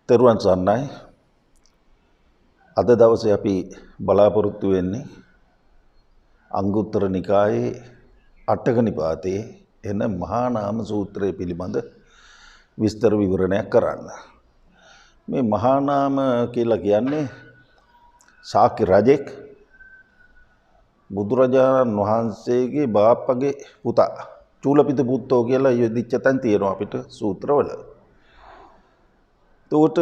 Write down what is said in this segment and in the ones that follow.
තෙරුවන් සරණයි. අද දවසේ අපි බලාපොරොත්තු වෙන්නේ අංගුත්තර නිකායේ අටක නිපාතේ එන මහා නාම සූත්‍රය පිළිබඳ විස්තර විවරණයක් කරන්න. මේ මහා නාම කියලා කියන්නේ ශාක්‍ය රජෙක් බුදුරජාණන් වහන්සේගේ බාප්පගේ පුතා චූලපිත පුත්තෝ කියලා යෙදිච්ච තැන් තියෙනවා අපිට සූත්‍රවල. එතකොට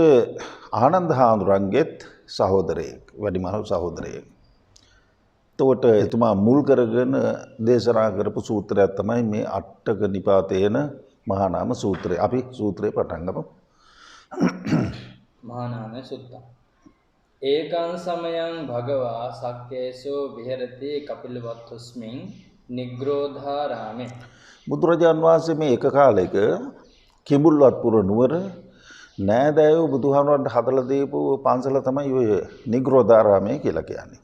ආනන්ද හාමුදුරන්ගේත් සහෝදරයෙක් වැඩිමහල් සහෝදරයෙක්. එතකොට එතුමා මුල් කරගෙන දේශනා කරපු සූත්‍රයක් තමයි මේ අටක නිපාතේන මහා නාම සූත්‍රය. අපි සූත්‍රේ පටන් ගමු. මහා නාම සුත්ත. ඒකං සමයං භගවා සක්කේසෝ විහෙරති කපිලවත්තුස්මින් නිග්‍රෝධාරාමේ. බුදුරජාන් වහන්සේ මේ එක කාලයක කිඹුල්වත්පුර නුවර නෑදෑයෝ බුදුහාමුදුරන්ට හදලා දීපු පන්සල තමයි ඔය නිග්‍රෝධාරාමය කියලා කියන්නේ.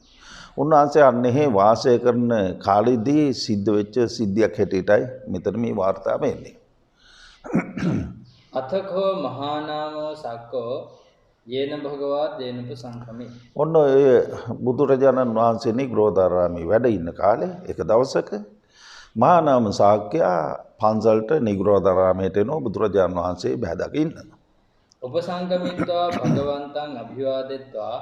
උන්වහන්සේ අන්නේ වාසය කරන කාලෙදී සිද්ධ වෙච්ච සිද්ධියක් හැටියටයි මෙතන මේ වාර්තාව එන්නේ. අතකෝ මහා නාමෝ සක්කෝ යේන භගවා දේනප සංකමේ. ඔන්න ඔය බුදුරජාණන් වහන්සේ නිග්‍රෝධාරාමේ වැඩ ඉන්න කාලේ එක දවසක මහා නාම ශාක්‍යයා පන්සලට නිග්‍රෝධාරාමයට එනවා බුදුරජාණන් වහන්සේ බැහැදකින්න. උපසංගමිත්වා භගවන්තං අභිවාදෙත්වා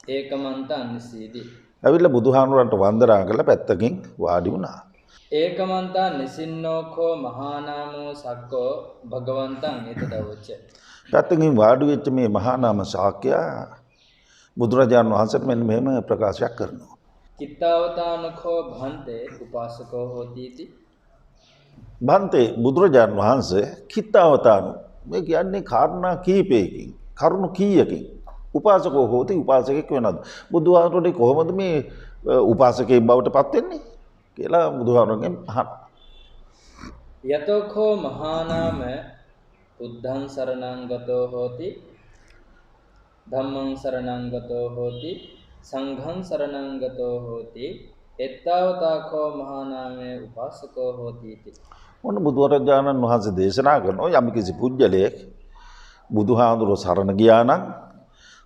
ඒකමන්තං නිසීදී. ඇවිල්ලා බුදුහාමුදුරන්ට වන්දනා කරලා පැත්තකින් වාඩි වුණා. ඒකමන්තං නිසින්නෝකෝ මහා නාමෝ සක්කෝ භගවන්තං ඒතදවච්ච. පැත්තකින් වාඩි වෙච්ච මේ මහා නාම ශාක්‍යයා බුදුරජාණන් වහන්සේට මෙන්න මෙහෙම ප්‍රකාශයක් කරනවා. කිත්තාවතානකෝ භන්තේ උපාසකෝ හෝතිති. භන්තේ බුදුරජාණන් වහන්සේ කිත්තාවතානු මේ කියන්නේ කාරණා කීපයකින් කරුණු කීයකින් උපාසකෝ හෝති උපාසකෙක් වෙනවද? බුදුහාමුදුරනේ කොහොමද මේ උපාසකයෙක් බවට පත් වෙන්නේ කියලා බුදුහාමුදුරගෙන් අහනවා. යතෝඛෝ මහා නාම බුද්ධං සරණං ගතෝ හෝති ධම්මං සරණං ගතෝ හෝති සංඝං සරණං ගතෝ හෝති එත්තාවතාඛෝ මහා නාමේ උපාසකෝ හෝති इति. ඔන්න බුදුරජාණන් වහන්සේ දේශනා කරනවා යම්කිසි පුජ්‍යලයක් බුදුහාමුදුරුවෝ සරණ ගියා නම්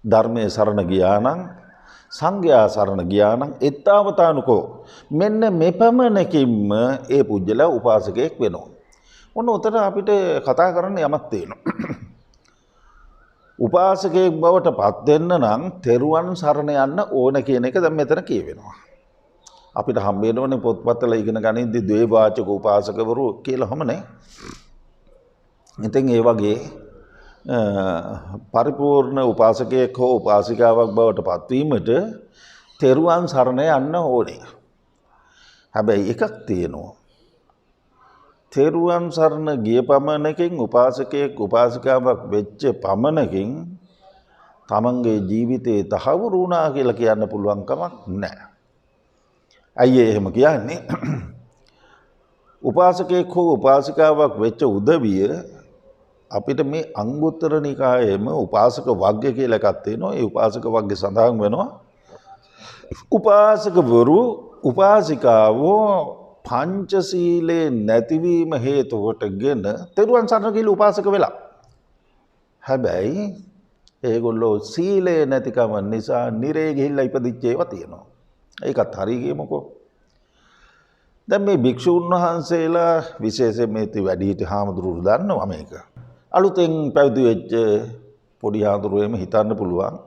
ධර්මයේ සරණ ගියා නම් සංඝයා සරණ ගියා නම් එත්තාවතානුකෝ මෙන්න මෙපමණකින්ම ඒ පුජ්‍යලයා උපාසකයෙක් වෙනවා. ඔන්න උතන අපිට කතා කරන්න යමක් තියෙනවා. උපාසකයෙක් බවට පත් වෙන්න නම් තෙරුවන් සරණ යන්න ඕන කියන එක දැන් මෙතන කියවෙනවා. අපිට හම්බ වෙනවනේ පොත්පත්වල ඉගෙන ගනිද්දි ද්වේවාචක උපාසකවරු කියලා හැමනේ. ඉතින් ඒ වගේ පරිපූර්ණ උපාසකයෙක් හෝ උපාසිකාවක් බවට පත්වීමට තෙරුවන් සරණ යන්න ඕනේ. හැබැයි එකක් තියෙනවා. තෙරුවන් සරණ ගිය පමණකින් උපාසකයෙක් උපාසිකාවක් වෙච්ච පමණකින් තමන්ගේ ජීවිතේ තහවුරු වුණා කියලා කියන්න පුළුවන් කමක් නැහැ. අයියේ එහෙම කියන්නේ උපාසකයෙක් හෝ උපාසිකාවක් වෙච්ච උදවිය අපිට මේ අංගුත්තර නිකායේම උපාසක වග්ගය කියලා එකක් තියෙනවා. ඒ උපාසක වග්ගය සඳහන් වෙනවා උපාසකවරු උපාසිකාවෝ පංචශීලේ නැතිවීම හේතු කොටගෙන තෙරුවන් සරණ ගිහින් උපාසක වෙලා. හැබැයි ඒගොල්ලෝ සීලේ නැතිකම නිසා නිරේ ගිහිල්ලා ඉපදිච්ච ඒවා තියෙනවා. ඒකත් හරි කියමුකෝ. දැන් මේ භික්ෂුන් වහන්සේලා විශේෂයෙන් මේ වැඩිහිටි හාමුදුරුවෝ දන්නවා මේක. අලුතෙන් පැවිදි වෙච්ච පොඩි හාමුදුරුවෝ එමෙ හිතන්න පුළුවන්.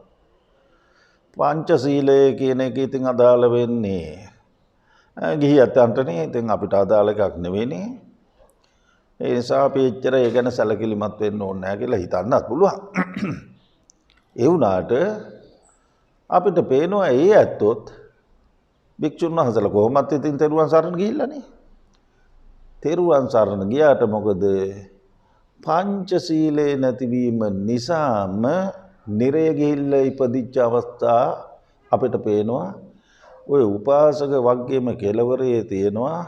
පංචශීලය කියන එක ඉතින් අදාළ වෙන්නේ ගිහියන්ටනේ. ඉතින් අපිට අදාළ එකක් නෙවෙයිනේ. ඒ නිසා අපි එච්චර ඒ ගැන සැලකිලිමත් වෙන්න ඕනේ නැහැ කියලා හිතන්නත් පුළුවන්. ඒ වුණාට අපිට පේනවා ඒ ඇත්තොත් භික්ෂුන් වහන්සේලා කොහොමත් ඉතින් තෙරුවන් සරණ ගිහිල්ලානේ. තෙරුවන් සරණ ගියාට මොකද පංචශීලේ නැතිවීම නිසාම නිරය ගිහිල්ලා ඉපදිච්ච අවස්ථා අපිට පේනවා. ඔය උපාසක වග්ගයේම කෙලවරේ තියෙනවා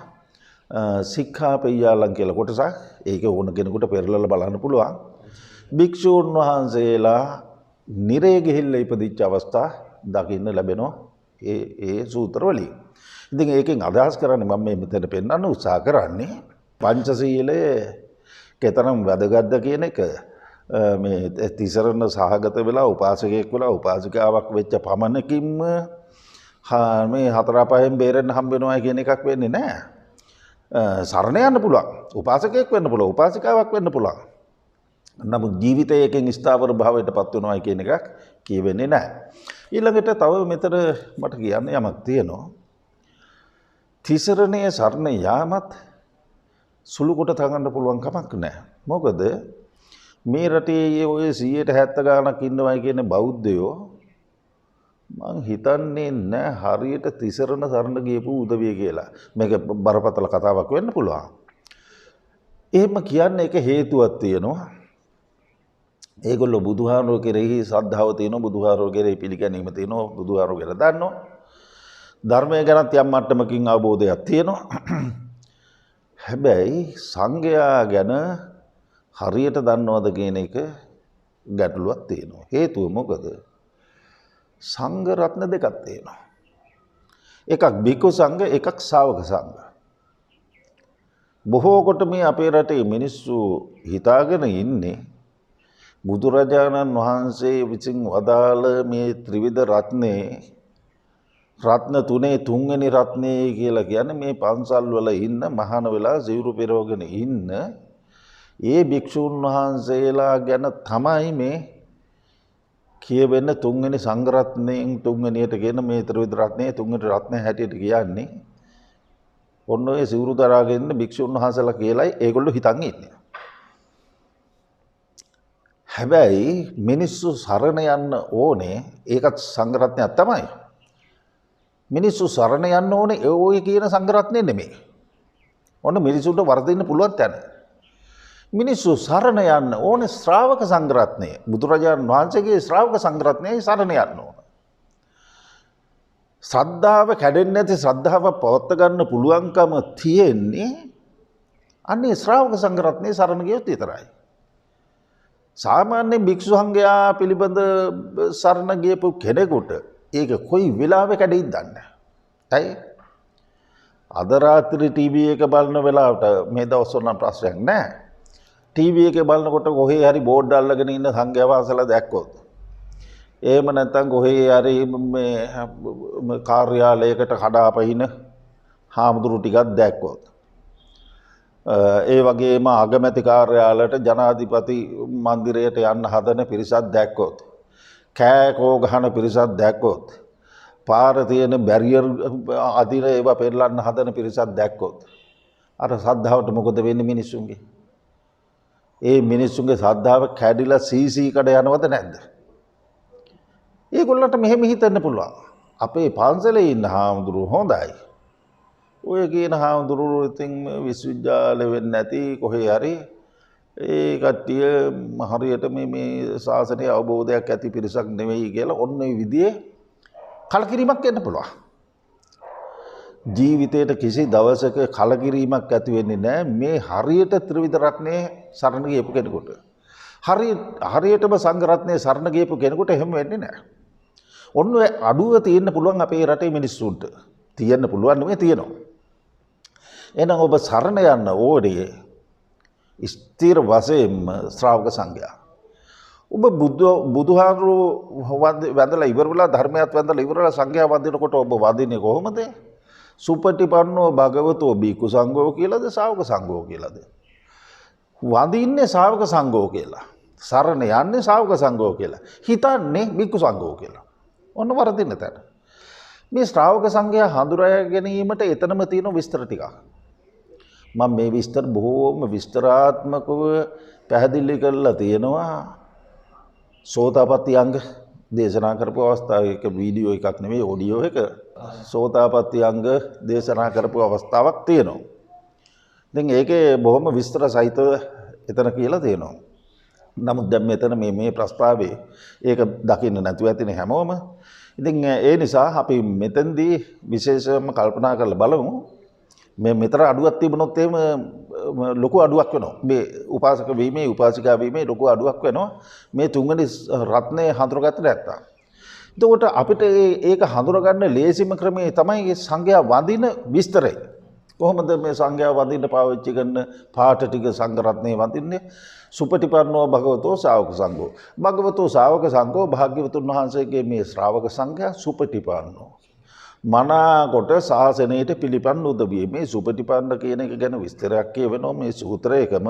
සික්ඛාපෙය්‍යාලං කියලා කොටසක්. ඒක ඕන කෙනෙකුට පෙරලලා බලන්න පුළුවන්. භික්ෂුන් වහන්සේලා නිරය ගිහිල්ලා ඉපදිච්ච අවස්ථා දකින්න ලැබෙනවා ඒ සූත්‍රවලින්. ඉතින් ඒකෙන් අදහස් කරන්නේ මම මේ මෙතන පෙන්වන්න උත්සාහ කරන්නේ පංචශීලයේ කෙතරම් වැදගත්ද කියන එක මේ තිසරණ සහගත වෙලා උපාසකයෙක් වෙලා උපාසිකාවක් වෙච්ච පමණකින්ම මේ හතර පහෙන් බේරෙන්න හම්බ වෙනවා කියන එකක් වෙන්නේ නැහැ. සරණ යන්න පුළුවන්. උපාසකයෙක් වෙන්න පුළුවන්. උපාසිකාවක් වෙන්න පුළුවන්. නමුත් ජීවිතයකින් ස්ථාවර භාවයටපත් වෙනවා කියන එකක් කියවෙන්නේ නැහැ. ඊළඟට තව මෙතන මට කියන්න යමක් තියෙනවා. තිසරණයේ සරණ යාමත් සුළු කොට තගන්න පුළුවන් කමක් නැහැ. මොකද මේ රටේ ඔය 170 ගාණක් ඉන්නවයි කියන බෞද්ධයෝ මං හිතන්නේ නැහැ හරියට තිසරණ සරණ ගියපු උදවිය කියලා. මේක බරපතල කතාවක් වෙන්න පුළුවන්. එහෙම කියන්නේ එක හේතුවක් තියෙනවා. ඒගොල්ලෝ බුදුහාමුදුරුවෝ කෙරෙහි ශ්‍රද්ධාව තියෙනවා, බුදුහාමුදුරුවෝ කෙරෙහි පිළිගැනීම තියෙනවා, බුදුහාමුදුරුවෝ ගැන දන්නවා. ධර්මය ගැනත් යම් මට්ටමකින් අවබෝධයක් තියෙනවා. හැබැයි සංඝයා ගැන හරියට දන්නවද කියන එක ගැටලුවක් තියෙනවා. හේතුව මොකද? සංඝ රත්න දෙකක් තියෙනවා. එකක් බිකු සංඝ, එකක් ශාවක සංඝ. බොහෝ කොට මේ අපේ රටේ මිනිස්සු හිතාගෙන ඉන්නේ බුදුරජාණන් වහන්සේ විසින් වදාළ මේ ත්‍රිවිධ රත්නේ රත්න තුනේ තුන්වෙනි රත්නේ කියලා කියන්නේ මේ පන්සල් වල ඉන්න මහාන වෙලා සිවුරු පෙරවගෙන ඉන්න ඒ භික්ෂුන් වහන්සේලා ගැන තමයි මේ කියවෙන තුන්වෙනි සංඝ රත්නයෙන් තුන්වෙනියට කියන මේ ත්‍රිවිධ රත්නේ තුන්වෙනි රත්නය හැටියට කියන්නේ. ඔන්න ඔය සිවුරු දරාගෙන ඉන්න භික්ෂුන් වහන්සේලා කියලායි ඒගොල්ලෝ හිතන් ඉන්නේ. හැබැයි මිනිස්සු සරණ යන්න ඕනේ ඒකත් සංඝ රත්නයක් තමයි. මිනිස්සු සරණ යන්න ඕනේ ඔය කියන සංඝ රත්නේ නෙමෙයි. ඔන්න මිනිසුන්ට වර්ධින්න පුළුවන් තැන. මිනිස්සු සරණ යන්න ඕනේ ශ්‍රාවක සංඝ රත්නේ. බුදුරජාණන් වහන්සේගේ ශ්‍රාවක සංඝ රත්නේ සරණ යන්න ඕන. ශ්‍රද්ධාව කැඩෙන්නේ නැති ශ්‍රද්ධාව පවත්වා ගන්න පුළුවන්කම තියෙන්නේ අන්නේ ශ්‍රාවක සංඝ රත්නේ සරණ ගියොත් විතරයි. සාමාන්‍ය භික්ෂු සංඝයා පිළිබඳ සරණ ගියපු කෙනෙකුට ඒක කොයි වෙලාවෙ කැඩෙයිද දන්නේ නැහැ. අද රාත්‍රී ටීවී එක බලන වෙලාවට මේ දවස්වල නම් ප්‍රශ්නයක් නැහැ. ටීවී එකේ බලනකොට කොහේ හරි බෝඩ් අල්ලගෙන ඉන්න සංඝයා වහන්සේලා දැක්කොත් එහෙම නැත්නම් කොහේ හරි මේ කාර්යාලයකට කඩාපහින හාමුදුරු ටිකක් දැක්කොත් ඒ වගේම අගමැති කාර්යාලයට ජනාධිපති මන්දිරයට යන්න හදන පිරිසක් දැක්කොත් කෑකෝ ගහන පිරිසක් දැක්කොත් පාර තියෙන බැරියර් අදින ඒවා පෙරලන්න හදන පිරිසක් දැක්කොත් අර ශ්‍රද්ධාවට මොකද වෙන්නේ මිනිස්සුන්ගේ? ඒ මිනිස්සුන්ගේ ශ්‍රද්ධාව කැඩිලා සීසී කඩ යනවද නැද්ද? ඒගොල්ලන්ට මෙහෙම හිතන්න පුළුවන්. අපේ පන්සලේ ඉන්න හාමුදුරුවෝ හොඳයි. ඔය කියන හාමුදුරුවෝ ඉතින් විශ්වවිද්‍යාල වෙන්නේ නැති කොහේ හරි ඒ කට්ටිය හරියට මේ ශාසනයේ අවබෝධයක් ඇති පිරිසක් නෙවෙයි කියලා ඔන්න ඔය විදිහේ කලකිරීමක් එන්න පුළුවන්. ජීවිතේට කිසි දවසක කලකිරීමක් ඇති වෙන්නේ නැහැ මේ හරියට ත්‍රිවිධ රත්නේ සරණ ගියපු කෙනෙකුට. හරියටම සංඝ රත්නේ සරණ ගියපු කෙනෙකුට එහෙම වෙන්නේ නැහැ. ඔන්න ඔය අඩුව තියෙන්න පුළුවන් අපේ රටේ මිනිස්සුන්ට. තියෙන්න පුළුවන් නෙමෙයි තියෙනවා. එහෙනම් ඔබ සරණ යන්න ඕනේ ස්ථිර වශයෙන්ම ශ්‍රාවක සංඝයා. ඔබ බුදුහාමුදුරුවෝ වැඳලා ඉවර වෙලා ධර්මයක් වැඳලා ඉවර වෙලා සංඝයා වඳිනකොට ඔබ වඳින්නේ කොහොමද? සුපටිපන්නෝ භගවතෝ බිකු සංඝෝ කියලාද ශ්‍රාවක සංඝෝ කියලාද? වඳින්නේ ශ්‍රාවක සංඝෝ කියලා. සරණ යන්නේ ශ්‍රාවක සංඝෝ කියලා. හිතන්නේ බිකු සංඝෝ කියලා. ඔන්න වරදින්න තැන. මේ ශ්‍රාවක සංඝයා හඳුනා ගැනීමට එතනම තියෙන විස්තර ටිකක්. මම මේ විස්තර බොහෝම විස්තරාත්මකව පැහැදිලි කරලා තියෙනවා. සෝතාපට්ටි අංග දේශනා කරපු අවස්ථාවක වීඩියෝ එකක් නෙමෙයි ඔඩියෝ එක. සෝතාපට්ටි අංග දේශනා කරපු අවස්ථාවක් තියෙනවා. ඉතින් ඒකේ බොහොම විස්තර සහිතව එතන කියලා තියෙනවා. නමුත් දැන් මෙතන මේ ප්‍රස්තාවයේ ඒක දකින්න නැතුව ඇතිනේ හැමෝම. ඉතින් ඒ නිසා අපි මෙතෙන්දී විශේෂයෙන්ම කල්පනා කරලා බලමු. මේ මෙතර අඩුවක් තිබුණොත් එහෙම ලොකු අඩුවක් වෙනවා. මේ උපාසක වීමේ උපාසිකා වීමේ ලොකු අඩුවක් වෙනවා. මේ තුන්වෙනි රත්නය හඳුනගත්තේ නැත්තම්. එතකොට අපිට ඒක හඳුනගන්න ලේසිම ක්‍රමය තමයි සංඝයා වඳින විස්තරය. කොහොමද මේ සංඝයා වඳින්න පාවිච්චි කරන පාට ටික සංඝ රත්නේ වඳින්නේ? සුපටිපන්නෝ භගවතෝ ශාවක සංඝෝ. භගවතෝ ශාවක සංඝෝ භාග්‍යවතුන් වහන්සේගේ මේ ශ්‍රාවක සංඝයා සුපටිපන්නෝ. මනාකොට ශාසනයට පිළිපන් උදවිය. මේ සුපටිපන්න කියන එක ගැන විස්තරයක් කියවෙනවා මේ සූත්‍රයකම.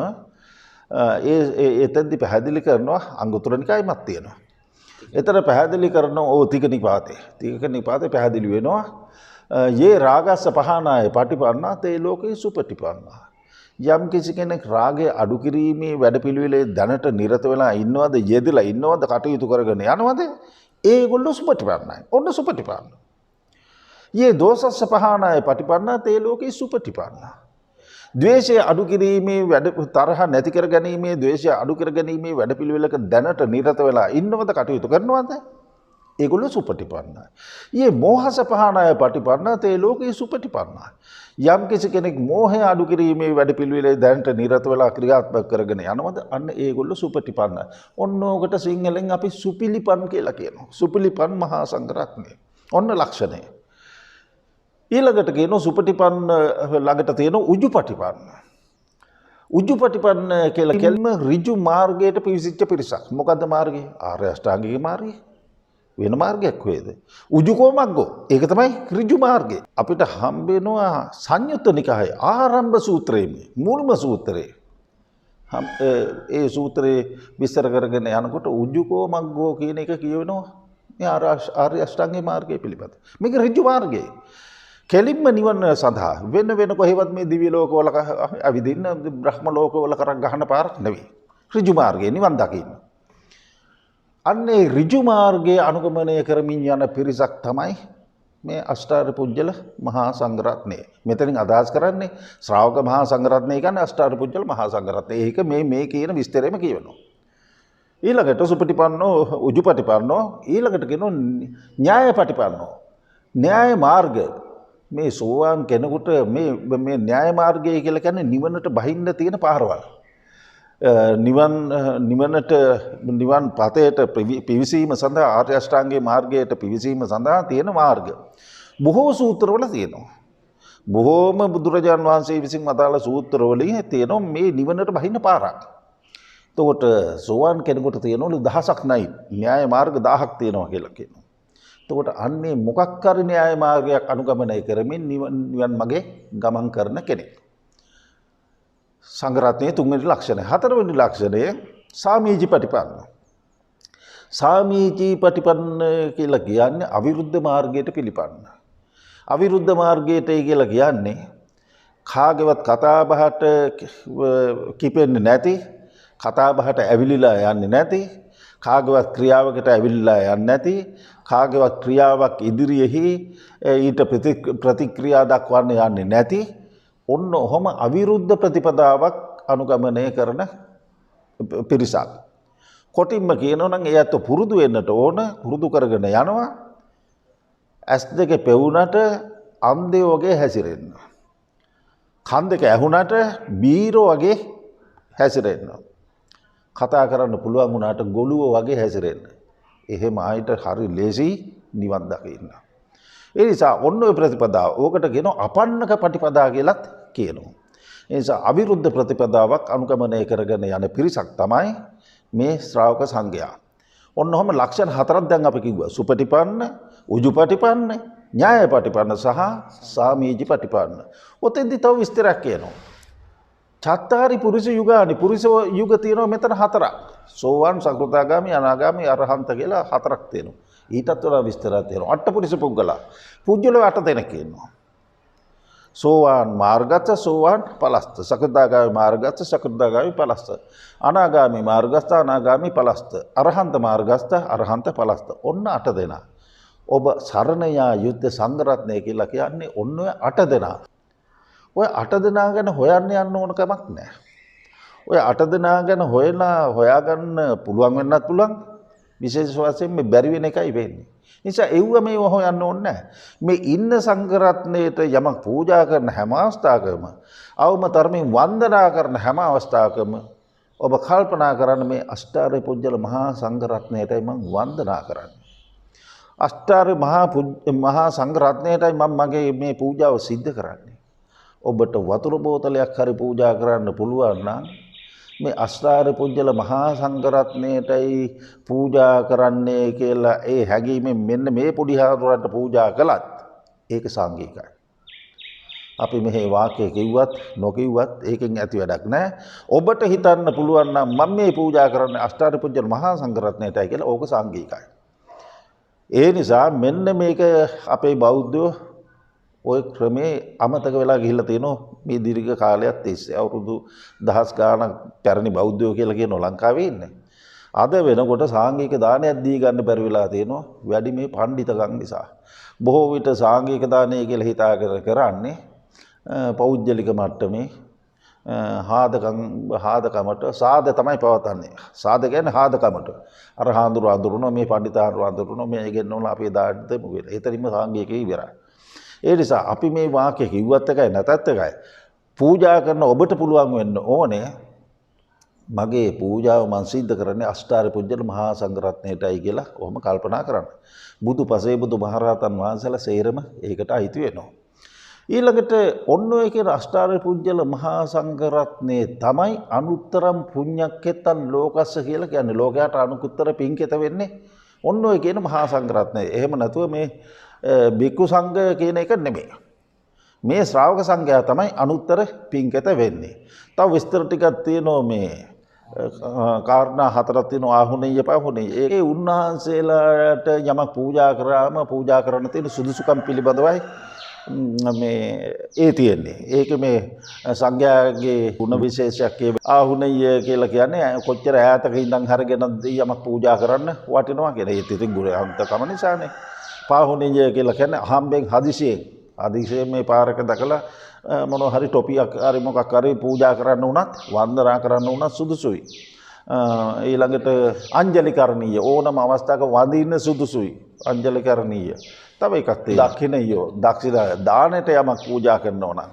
එතෙන්දි පැහැදිලි කරනවා අංගුත්තර නිකායෙමත් තියෙනවා. එතන පැහැදිලි කරන තීක නිපාතේ පැහැදිලි වෙනවා. යේ රාගස්ස පහනාය පටිපන්නා තේ ලෝකේ සුපටිපන්නා. යම් කිසි කෙනෙක් රාගය අඩු කිරීමේ වැඩපිළිවෙලේ දැනට නිරත වෙලා ඉන්නවද, යෙදලා ඉන්නවද, කටයුතු කරගෙන යනවද, ඒගොල්ලෝ සුපටිපන්නයි. ඔන්න සුපටිපන්න. යේ දෝසස්ස පහනාය පටිපන්නා තේ ලෝකේ සුපටිපන්නා. ද්වේෂය අඩු කිරීමේ තරහ නැති කර ගැනීමේ, ද්වේෂය අඩු කර ගැනීමේ වැඩපිළිවෙලක දැනට නිරත වෙලා ඉන්නවද, කටයුතු කරනවද, ඒගොල්ලෝ සුපටිපන්නයි. යේ මෝහස පහනාය පටිපන්නා තේ ලෝකේ සුපටිපන්නයි. යම් කිසි කෙනෙක් මෝහය අඩු කිරීමේ වැඩපිළිවෙලේ දැනට නිරත වෙලා ක්‍රියාත්මක කරගෙන යනවද, අන්න ඒගොල්ලෝ සුපටිපන්නයි. ඔන්න ඕකට සිංහලෙන් අපි සුපිලිපන් කියලා කියනවා. සුපිලිපන් මහා සංඝරත්නය. ඔන්න ලක්ෂණය. ඊළඟට කියනවා සුපටිපන්න ළඟට තියෙන උජුපටිපන්න. උජුපටිපන්න කියලා කියන්නේ ඍජු මාර්ගයට පිවිසිච්ච පිරිසක්. මොකද්ද මාර්ගය? ආර්ය අෂ්ටාංගික මාර්ගය. වෙන මාර්ගයක් වේද? උජුකෝ මග්ගෝ. ඒක තමයි ඍජු මාර්ගය. අපිට හම්බ වෙනවා සංයුත්ත නිකායේ ආරම්භ සූත්‍රයේ මූලික සූත්‍රයේ. ඒ සූත්‍රයේ විස්තර කරගෙන යනකොට උජුකෝ මග්ගෝ කියන එක කියවෙනවා. මේ ආර්ය අෂ්ටාංගික මාර්ගය පිළිබඳ. මේක ඍජු මාර්ගය. කෙලින්ම නිවන සඳහා වෙන කොහෙවත් මේ දිව්‍ය ලෝකවල අවිදින්න, බ්‍රහ්ම ලෝකවල කරක් ගහන පාරක් නෙවෙයි. ඍජු මාර්ගයේ නිවන් දකින්න. අන්නේ ඍජු මාර්ගයේ අනුගමනය කරමින් යන පිරිසක් තමයි මේ අෂ්ටාර්ය පුජ්‍යල මහා සංඝරත්නය. මෙතනින් අදහස් කරන්නේ ශ්‍රාවක මහා සංඝරත්නය කියන්නේ අෂ්ටාර්ය පුජ්‍යල මහා සංඝරත්නය. ඒක මේ කියන විස්තරෙම කියවෙනවා. ඊළඟට සුපටිපන්නෝ, උජුපටිපන්නෝ, ඊළඟට කියනවා න්‍යායපටිපන්නෝ. න්‍යාය මාර්ග. මේ සෝවාන් කෙනෙකුට මේ න්‍යාය මාර්ගය කියලා කියන්නේ නිවනට බහින්න තියෙන පාරවල්. නිවන් පතයට පිවිසීම සඳහා ආර්ය අෂ්ටාංගික මාර්ගයට පිවිසීම සඳහා තියෙන මාර්ග. බොහෝ සූත්‍රවල තියෙනවා. බොහෝම බුදුරජාන් වහන්සේ විසින් වදාළ සූත්‍රවලින් තියෙනවා මේ නිවනට බහින්න පාරක්. එතකොට සෝවාන් කෙනෙකුට තියෙනවලු දහසක් නැයි. න්‍යාය මාර්ග 1000ක් තියෙනවා කියලා කියනවා. එතකොට අන්නේ මොකක් හරි න්‍යාය මාර්ගයක් අනුගමනය කරමින් නිවන් මගේ ගමන් කරන කෙනෙක්. සංඝරත්නයේ තුන්වෙනි ලක්ෂණය. හතරවෙනි ලක්ෂණය සාමීචි පටිපන්න. සාමීචි පටිපන්න කියලා කියන්නේ අවිරුද්ධ මාර්ගයට පිළිපන්න. අවිරුද්ධ මාර්ගයට කියලා කියන්නේ කාගේවත් කතා බහට කිපෙන්නේ නැති, කතා බහට ඇවිලිලා යන්නේ නැති, කාගේවත් ක්‍රියාවකට ඇවිල්ලා යන්නේ නැති, කාගේවත් ක්‍රියාවක් ඉදිරියෙහි ඊට ප්‍රතික්‍රියා දක්වන්න යන්නේ නැති, ඔන්න ඔහම අවිරුද්ධ ප්‍රතිපදාවක් අනුගමනය කරන පිරිසක්. කොටින්ම කියනවා නම් එයත් පුරුදු වෙන්නට ඕන, පුරුදු කරගෙන යනවා. ඇස් දෙක පෙවුනට අන්ධයෝ වගේ හැසිරෙන්න. කන් දෙක ඇහුනට බීරෝ වගේ හැසිරෙන්න. කතා කරන්න පුළුවන් වුණාට ගොළුව වගේ හැසිරෙන්න. එහෙම ආයිට හරි ලේසි නිවන් දකින්න. ඒ නිසා ඔන්න ඔය ප්‍රතිපදාව ඕකට කියනවා අපන්නක ප්‍රතිපදා කියලාත් කියනවා. ඒ නිසා අවිරුද්ධ ප්‍රතිපදාවක් අනුගමනය කරගෙන යන පිරිසක් තමයි මේ ශ්‍රාවක සංඝයා. ඔන්න ඔහම ලක්ෂණ හතරක් දැන් අපි කිව්වා. සුපටිපන්න, උජුපටිපන්න, න්‍යායපටිපන්න සහ සාමීචි පටිපන්න. ඔතෙන්දි තව විස්තරයක් කියනවා. චත්තාරි පුරුෂ යුගානි, පුරුෂ යුග තියෙනවා මෙතන හතරක්. සෝවාන්, සකෘදාගාමි, අනාගාමි, අරහන්ත කියලා හතරක් තියෙනවා. ඊටත් වඩා විස්තරයක් තියෙනවා. අට්ඨපුරිස පුද්ගලා. පුජ්‍යලෝ 8 දෙනෙක් ඉන්නවා. සෝවාන් මාර්ගස්ත, සෝවාන් ඵලස්ත, සකෘදාගාමි මාර්ගස්ත, සකෘදාගාමි ඵලස්ත, අනාගාමි මාර්ගස්ත, අනාගාමි ඵලස්ත, අරහන්ත මාර්ගස්ත, අරහන්ත ඵලස්ත. ඔන්න 8 දෙනා. ඔබ සරණ යා යුද්ධ සංඝරත්නය කියලා කියන්නේ ඔන්න ඔය 8 දෙනා. ඔය 8 දෙනා ගැන හොයන්න යන්න ඕන කමක් නැහැ. ඔය 8 දෙනා ගැන හොයාගන්න පුළුවන් වෙන්නත් පුළුවන්. විශේෂ වශයෙන් මේ බැරි වෙන එකයි වෙන්නේ. නිසා එව්ව මේ හොයන්න ඕනේ නැහැ. මේ ඉන්න සංඝරත්නයට යමක් පූජා කරන හැම අවස්ථාවකම, අවම තරමින් වන්දනා කරන හැම අවස්ථාවකම ඔබ කල්පනා කරන්න මේ අෂ්ටාර්ය පුජ්‍යල මහා සංඝරත්නයටයි මම වන්දනා කරන්නේ. අෂ්ටාර්ය මහා සංඝරත්නයටයි මම මගේ මේ පූජාව සිද්ධ කරන්නේ. ඔබට වතුර බෝතලයක් හරි පූජා කරන්න පුළුවන් නම් මේ අෂ්ටාර්ය පුජ්‍යල මහා සංඝරත්නයටයි පූජා කරන්නේ කියලා ඒ හැඟීමෙන් මෙන්න මේ පොඩි හාමුදුරන්ට පූජා කළත් ඒක සංඝිකයි. අපි මෙහි වාක්‍ය කිව්වත් නොකිව්වත් ඒකෙන් ඇති වැඩක් නැහැ. ඔබට හිතන්න පුළුවන් නම් මම මේ පූජා කරන්නේ අෂ්ටාර්ය පුජ්‍යල මහා සංඝරත්නයටයි කියලා ඕක සංඝිකයි. ඒ නිසා මෙන්න මේක අපේ බෞද්ධයෝ ඔය ක්‍රමේ අමතක වෙලා ගිහිල්ලා තියෙනවා මේ දීර්ඝ කාලයක් තිස්සේ. අවුරුදු දහස් ගාණක් පැරණි බෞද්ධයෝ කියලා කියනවා ලංකාවේ ඉන්නේ. අද වෙනකොට සාංගික දානයක් දී ගන්න බැරි වෙලා තියෙනවා වැඩි මේ පඬිතකම් නිසා. බොහෝ විට සාංගික දානය කියලා හිතාගෙන කරන්නේ පෞද්ගලික මට්ටමේ හාදකමට සාද තමයි පවතන්නේ. සාද කියන්නේ හාදකමට. අර හාඳුරුවෝ මේ පඬිතාරු හාඳුරුවෝ මේ ගෙන්නවල අපේ දාන්න දෙමු කියලා. ඒතරින්ම සාංගිකේ ඉවරයි. ඒ නිසා අපි මේ වාක්‍ය කිව්වත් එකයි නැතත් එකයි පූජා කරන ඔබට පුළුවන් වෙන්න ඕනේ මගේ පූජාව මං සිද්ධ කරන්නේ අෂ්ටාර්ය පුජ්‍යල මහා සංඝරත්නයටයි කියලා කොහොම කල්පනා කරන්න. බුදු පසේ බුදු මහරහතන් වහන්සේලා සේරම ඒකට අයිති වෙනවා. ඊළඟට ඔන්න ඔය කියන අෂ්ටාර්ය පුජ්‍යල මහා සංඝරත්නයේ තමයි අනුත්තරම් පුඤ්ඤක්කෙතන් ලෝකස්ස කියලා කියන්නේ. ලෝකයට අනුකුත්තර පින්කෙත වෙන්නේ ඔන්න ඔය කියන මහා සංඝරත්නය. එහෙම නැතුව මේ බික්කු සංඝ කියන එක නෙමෙයි. මේ ශ්‍රාවක සංඝයා තමයි අනුත්තර පින්කෙත වෙන්නේ. තව විස්තර ටිකක් තියෙනවා මේ කාරණා හතරක් තියෙනවා ආහුණෙය පහුණෙය. ඒකේ උන්වහන්සේලාට යමක් පූජා කරාම පූජා කරන්න තියෙන සුදුසුකම් පිළිබඳවයි මේ ඒ තියෙන්නේ. ඒක මේ සංඝයාගේ ගුණ විශේෂයක් ආහුණෙය කියලා කියන්නේ කොච්චර ඈතක ඉඳන් හරගෙන යමක් පූජා කරන්න වටිනවා කියලා. ඒ තිතින් ගුණ අන්තකම නිසානේ. පාහුණෙය කියලා කියන්නේ අහම්බෙන් හදිසියෙන් මේ පාරක දැකලා මොනවා හරි ටොපියක් හරි මොකක් හරි පූජා කරන්න උනත් වන්දනා කරන්න උනත් සුදුසුයි. ඊළඟට අංජලි කරණීය ඕනම අවස්ථාවක වඳින්න සුදුසුයි. අංජලි කරණීය. තව එකක් තියෙනවා දක්ෂිණයෝ දක්ෂිණ දානයට යමක් පූජා කරනවා නම්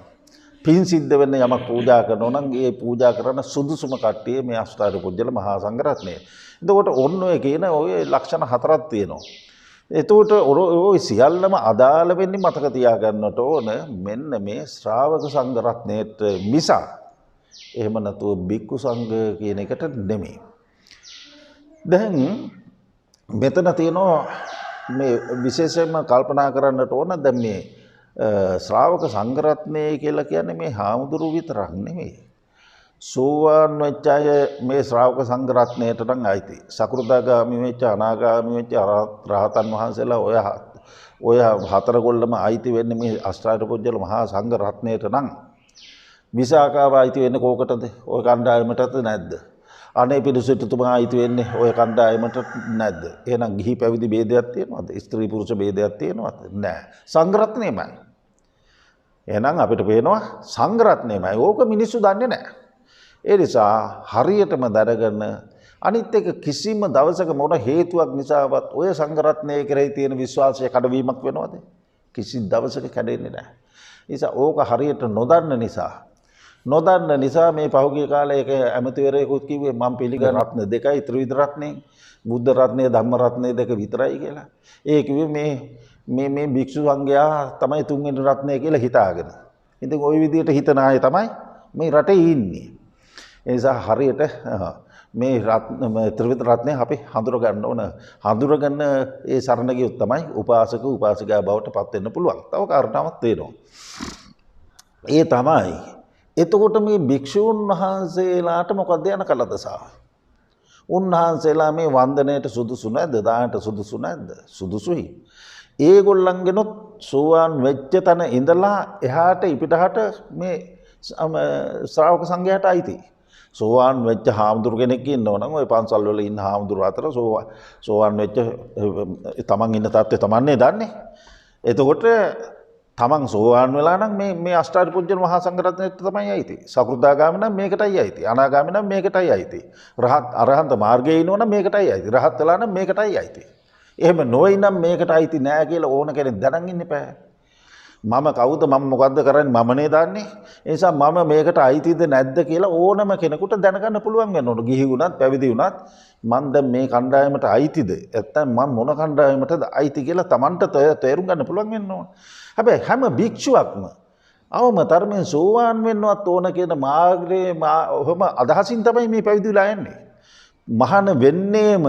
පින් සිද්ධ වෙන්න යමක් පූජා කරනවා නම් ඒ පූජා කරන සුදුසුම කට්ටිය මේ අෂ්ටාර්ය පුජ්‍යල මහා සංඝරත්නය. එතකොට ඔන්න ඔය කියන ඔය ලක්ෂණ හතරක් තියෙනවා. එතකොට ඔය සියල්ලම අදාළ වෙන්නේ මතක තියාගන්නට ඕන මෙන්න මේ ශ්‍රාවක සංඝ රත්නයට මිස එහෙම නැතුව බික්කු සංඝ කියන එකට නෙමෙයි. දැන් මෙතන තියෙනවා මේ විශේෂයෙන්ම කල්පනා කරන්නට ඕන දැන් මේ ශ්‍රාවක සංඝ රත්නය කියලා කියන්නේ මේ හාමුදුරු විතරක් නෙමෙයි. සෝවාන් වෙච්ච අය මේ ශ්‍රාවක සංඝ රත්නයට නම් අයිති. සකෘදාගාමි වෙච්ච අනාගාමි වෙච්ච රහතන් වහන්සේලා ඔය හතරගොල්ලම අයිති වෙන්නේ මේ අෂ්ටාර්ය පුජ්‍යල මහා සංඝ රත්නයට නම්. විසාකාව අයිති වෙන්නේ කෝකටද? ඔය කණ්ඩායමටද නැද්ද? අනේ පිළිසිටුතුමා අයිති වෙන්නේ ඔය කණ්ඩායමට නැද්ද? එහෙනම් ගිහි පැවිදි ભેදයක් තියෙනවද? ස්ත්‍රී පුරුෂ ભેදයක් තියෙනවද? නැහැ. සංඝ රත්නයමයි. එහෙනම් අපිට පේනවා සංඝ රත්නයමයි. ඕක මිනිස්සු දන්නේ නැහැ. ඒ නිසා හරියටම දැනගන්න අනිත් එක කිසිම දවසක මොන හේතුවක් නිසාවත් ඔය සංඝ රත්නයේ කෙරෙහි තියෙන විශ්වාසය කඩවීමක් වෙනවද? කිසි දවසක කැඩෙන්නේ නැහැ. නිසා ඕක හරියට නොදන්න නිසා මේ පහුගිය කාලේ එක ඇමතිවරයෙකුත් කිව්වේ මම පිළිගන්න රත්න දෙකයි ත්‍රිවිධ රත්නේ බුද්ධ රත්නේ ධම්ම රත්නේ දෙක විතරයි කියලා. ඒ කිව්වේ මේ භික්ෂු සංඝයා තමයි තුන්වෙනි රත්නය කියලා හිතාගෙන. ඉතින් ওই විදිහට හිතන අය තමයි මේ රටේ ඉන්නේ. ඒ නිසා හරියට මේ ත්‍රිවිධ රත්නය අපි හඳුර ගන්න ඕන. හඳුරගන්න ඒ සරණ ගියොත් තමයි උපාසක උපාසිකා බවට පත් වෙන්න පුළුවන්. තව කාරණාවක් තියෙනවා. ඒ තමයි එතකොට මේ භික්ෂූන් වහන්සේලාට මොකද යන කලදසාව? උන්වහන්සේලා මේ වන්දනයට සුදුසු නැද්ද? දානට සුදුසු නැද්ද? සුදුසුයි. ඒගොල්ලන්ගෙනුත් සෝවාන් වෙච්ච තැන ඉඳලා එහාට ඉපිටහට මේ ශ්‍රාවක සංඝයාට අයිති. සෝවාන් වෙච්ච හාමුදුරු කෙනෙක් ඉන්නවනම් ওই පන්සල් වල ඉන්න හාමුදුරු අතර සෝවාන් වෙච්ච තමන් ඉන්න තත්ත්වය තමන්නේ දන්නේ. එතකොට තමන් සෝවාන් වෙලා නම් මේ අෂ්ටාර්ය පුජ්‍යල මහා සංඝරත්නයට තමයි අයිති. සකෘදාගාමි නම් මේකටයි අයිති. අනාගාමි නම් මේකටයි අයිති. අරහන්ත මාර්ගයේ ඉන්නවනම් මේකටයි අයිති. රහත් වෙලා නම් මේකටයි අයිති. එහෙම නොයි නම් මේකට අයිති නෑ කියලා ඕන කෙනෙක් දැනන් ඉන්න එපා. මම කවුද මම මොකද්ද කරන්නේ මමනේ දන්නේ. ඒ නිසා මම මේකට අයිතිද නැද්ද කියලා ඕනම කෙනෙකුට දැනගන්න පුළුවන් වෙන්න ඕන. ගිහි වුණත් පැවිදි වුණත් මම දැන් මේ කණ්ඩායමට අයිතිද? නැත්නම් මම මොන කණ්ඩායමටද අයිති කියලා Tamanට තේරුම් ගන්න පුළුවන් වෙන්න ඕන. හැබැයි හැම භික්ෂුවක්ම අවම තරමින් සෝවාන් වෙන්නවත් ඕන කියන මාර්ගයේ ඔහොම අදහසින් තමයි මේ පැවිදිලා යන්නේ. මහාන වෙන්නේම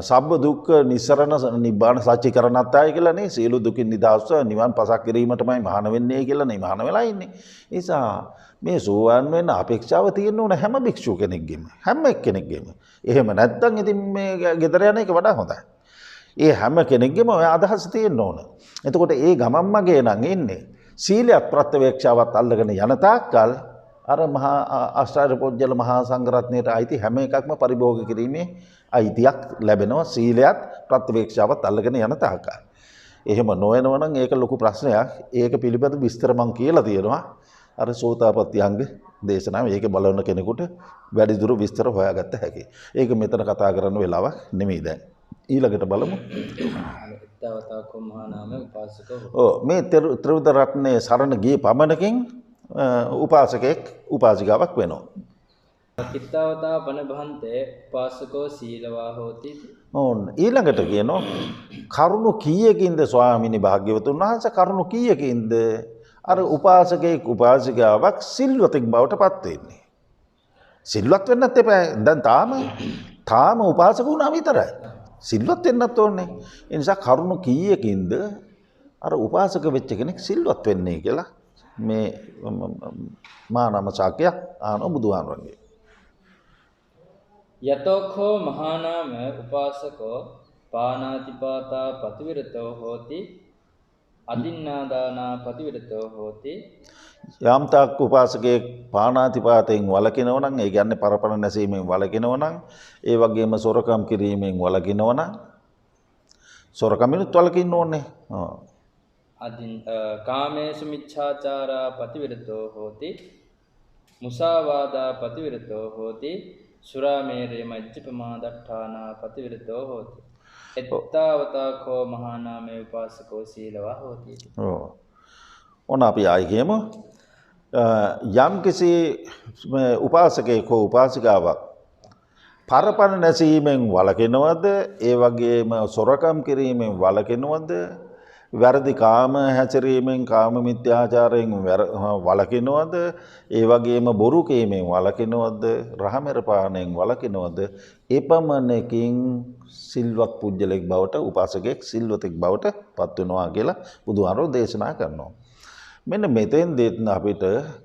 සබ්බ දුක්ඛ නිස්සරණ නිබ්බාන සත්‍ය කරණත්තාය කියලා නේ. සියලු දුකින් නිදහස්ව නිවන් පසක් කිරීමටමයි මහාන වෙන්නේ කියලා නේ මහාන වෙලා ඉන්නේ. ඒ නිසා මේ සෝවාන් වෙන්න අපේක්ෂාව තියෙන්න ඕන හැම භික්ෂුව කෙනෙක්ගෙම. හැම එක්කෙනෙක්ගෙම. එහෙම නැත්නම් ඉතින් මේ ගෙදර යන එක වඩා හොඳයි. ඒ හැම කෙනෙක්ගෙම ඔය අදහස තියෙන්න ඕන. එතකොට ඒ ගමන් මගේ නම් ඉන්නේ සීලයක් ප්‍රත්‍යවේක්ෂාවත් අල්ලගෙන යන තාක්කල් අර මහා අෂ්ටාර්ය පොජ්ජල මහා සංඝරත්නයට අයිති හැම එකක්ම පරිභෝග කිරීමේ අයිතියක් ලැබෙනවා සීලයක් ප්‍රත්‍යවේක්ෂාවත් අල්ලගෙන යන තාක්කල්. එහෙම නොවනවා නම් ඒක ලොකු ප්‍රශ්නයක්. ඒක පිළිබඳ විස්තර මම කියලා තියෙනවා. අර සෝතාපට්ටි අංග දේශනාව ඒක බලන කෙනෙකුට වැඩිදුර විස්තර හොයාගත්ත හැකියි. ඒක මෙතන කතා කරන්න වෙලාවක් නෙමෙයි දැන්. ඊළඟට බලමු. එත්තාවතාකෝ මහා නාම උපාසකෝ. මේ ත්‍රිවිධ රත්නයේ සරණ ගිය පමණකින් උපාසකෙක් උපාසිකාවක් වෙනවා. කිත්තාවතා බණ භන්තේ උපාසකෝ සීලවා හෝති. ඕන් ඊළඟට කියනවා කරුණු කීයකින්ද ස්වාමීනි භාග්‍යවතුන් වහන්සේ කරුණු කීයකින්ද අර උපාසකෙක් උපාසිකාවක් සිල්වතෙක් බවට පත් වෙන්නේ. සිල්වත් වෙන්නත් එපා. දැන් තාම උපාසක වුණා විතරයි. සිල්වත් වෙන්නත් ඕනේ. ඒ නිසා කරුණු කීයකින්ද අර උපාසක වෙච්ච කෙනෙක් සිල්වත් වෙන්නේ කියලා මේ මානම ශාක්‍ය ආන බුදුහාමරගේ. යතෝඛෝ මහා නාම උපාසකෝ පානාතිපාතා පතිවිරතෝ හෝති අදින්නාදානා පතිවිරතෝ හෝති. යම් තාක් උපාසකයෙක් පානාතිපාතයෙන් වළකිනව නම් ඒ කියන්නේ පරපණ නැසීමෙන් වළකිනව නම් ඒ වගේම සොරකම් කිරීමෙන් වළකිනව නම් සොරකමිනුත් වළකින්න ඕනේ. කාමේසු මිච්ඡාචාරා පතිවිරතෝ හෝති මුසාවාදා පතිවිරතෝ හෝති සුරාමේරේ මජ්ජපමාදට්ඨානා පතිවිරතෝ හෝති. එත්තාවතාකෝ මහා නාමේ උපාසකෝ සීලවා හෝති. ඔන්න අපි ආයි කියමු. යම් කිසි උපාසකයෙක් හෝ උපාසිකාවක් පරපණ නැසීමෙන් වළකිනවද, ඒ වගේම සොරකම් කිරීමෙන් වළකිනවද, වැරදි කාම හැසිරීමෙන් කාම මිත්‍යාචාරයෙන් වළකිනවද, ඒ වගේම බොරු කීමෙන් වළකිනවද, රහමෙර පානයෙන් වළකිනවද, එපමණකින් සිල්වත් පුජ්‍යලෙක් බවට උපාසකෙක් සිල්වතෙක් බවට පත් වෙනවා කියලා බුදුහාරෝ දේශනා කරනවා. මෙන්න මෙතෙන් දෙන්න අපිට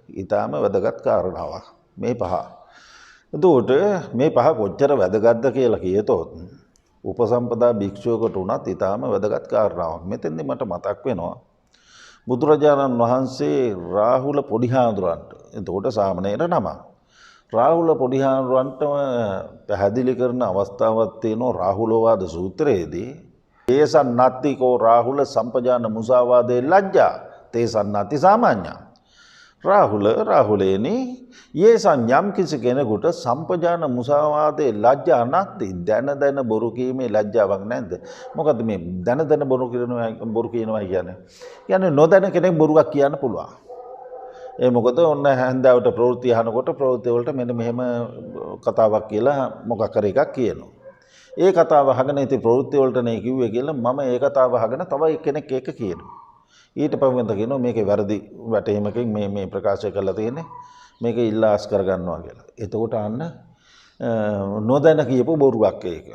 ඊටාම වැදගත් කාරණාවක් මේ පහ. එතකොට මේ පහ කොච්චර වැදගත්ද කියලා කියතොත් උපසම්පදා භික්ෂුවකට උනත් ඊටාම වැදගත් කාරණාවක්. මෙතෙන්දි මට මතක් වෙනවා බුදුරජාණන් වහන්සේ රාහුල පොඩිහාඳුරන්ට, එතකොට සාමණේර නම රාහුල පොඩිහාඳුරන්ට පැහැදිලි කරන අවස්ථාවක් තියෙනවා රාහුලවාද සූත්‍රයේදී. තේසන් නත්තිකෝ රාහුල සම්පජාන මුසාවාදේ ලජ්ජා තේසන් නත්ති සාමාන්‍යං. රාහුලේනි යේසන් යම් කිසි කෙනෙකුට සම්පජාන මුසාවාදේ ලැජ්ජා නැති දැන බොරු කීමේ ලැජ්ජාවක් නැද්ද? මොකද මේ දැන බොරු කියනවා කියන්නේ? කියන්නේ නොදැන කෙනෙක් බොරුවක් කියන්න පුළුවන්. ඒ මොකද ඔන්න හැන්දාවට ප්‍රවෘත්ති අහනකොට ප්‍රවෘත්ති වලට මෙන්න මෙහෙම කතාවක් කියලා මොකක් හරි එකක් කියනවා. ඒ කතාව අහගෙන ඉතින් ප්‍රවෘත්ති වලට නේ කිව්වේ කියලා මම ඒ කතාව අහගෙන තව එක්කෙනෙක් ඒක කියනවා. ඊට පස්සේ කියනවා මේකේ වැරදි වැටීමකින් මේ ප්‍රකාශය කරලා තියෙන්නේ මේක ඉල්ලාස් කරගන්නවා කියලා. එතකොට අන්න නොදැන කියපු බොරුවක් ඒක.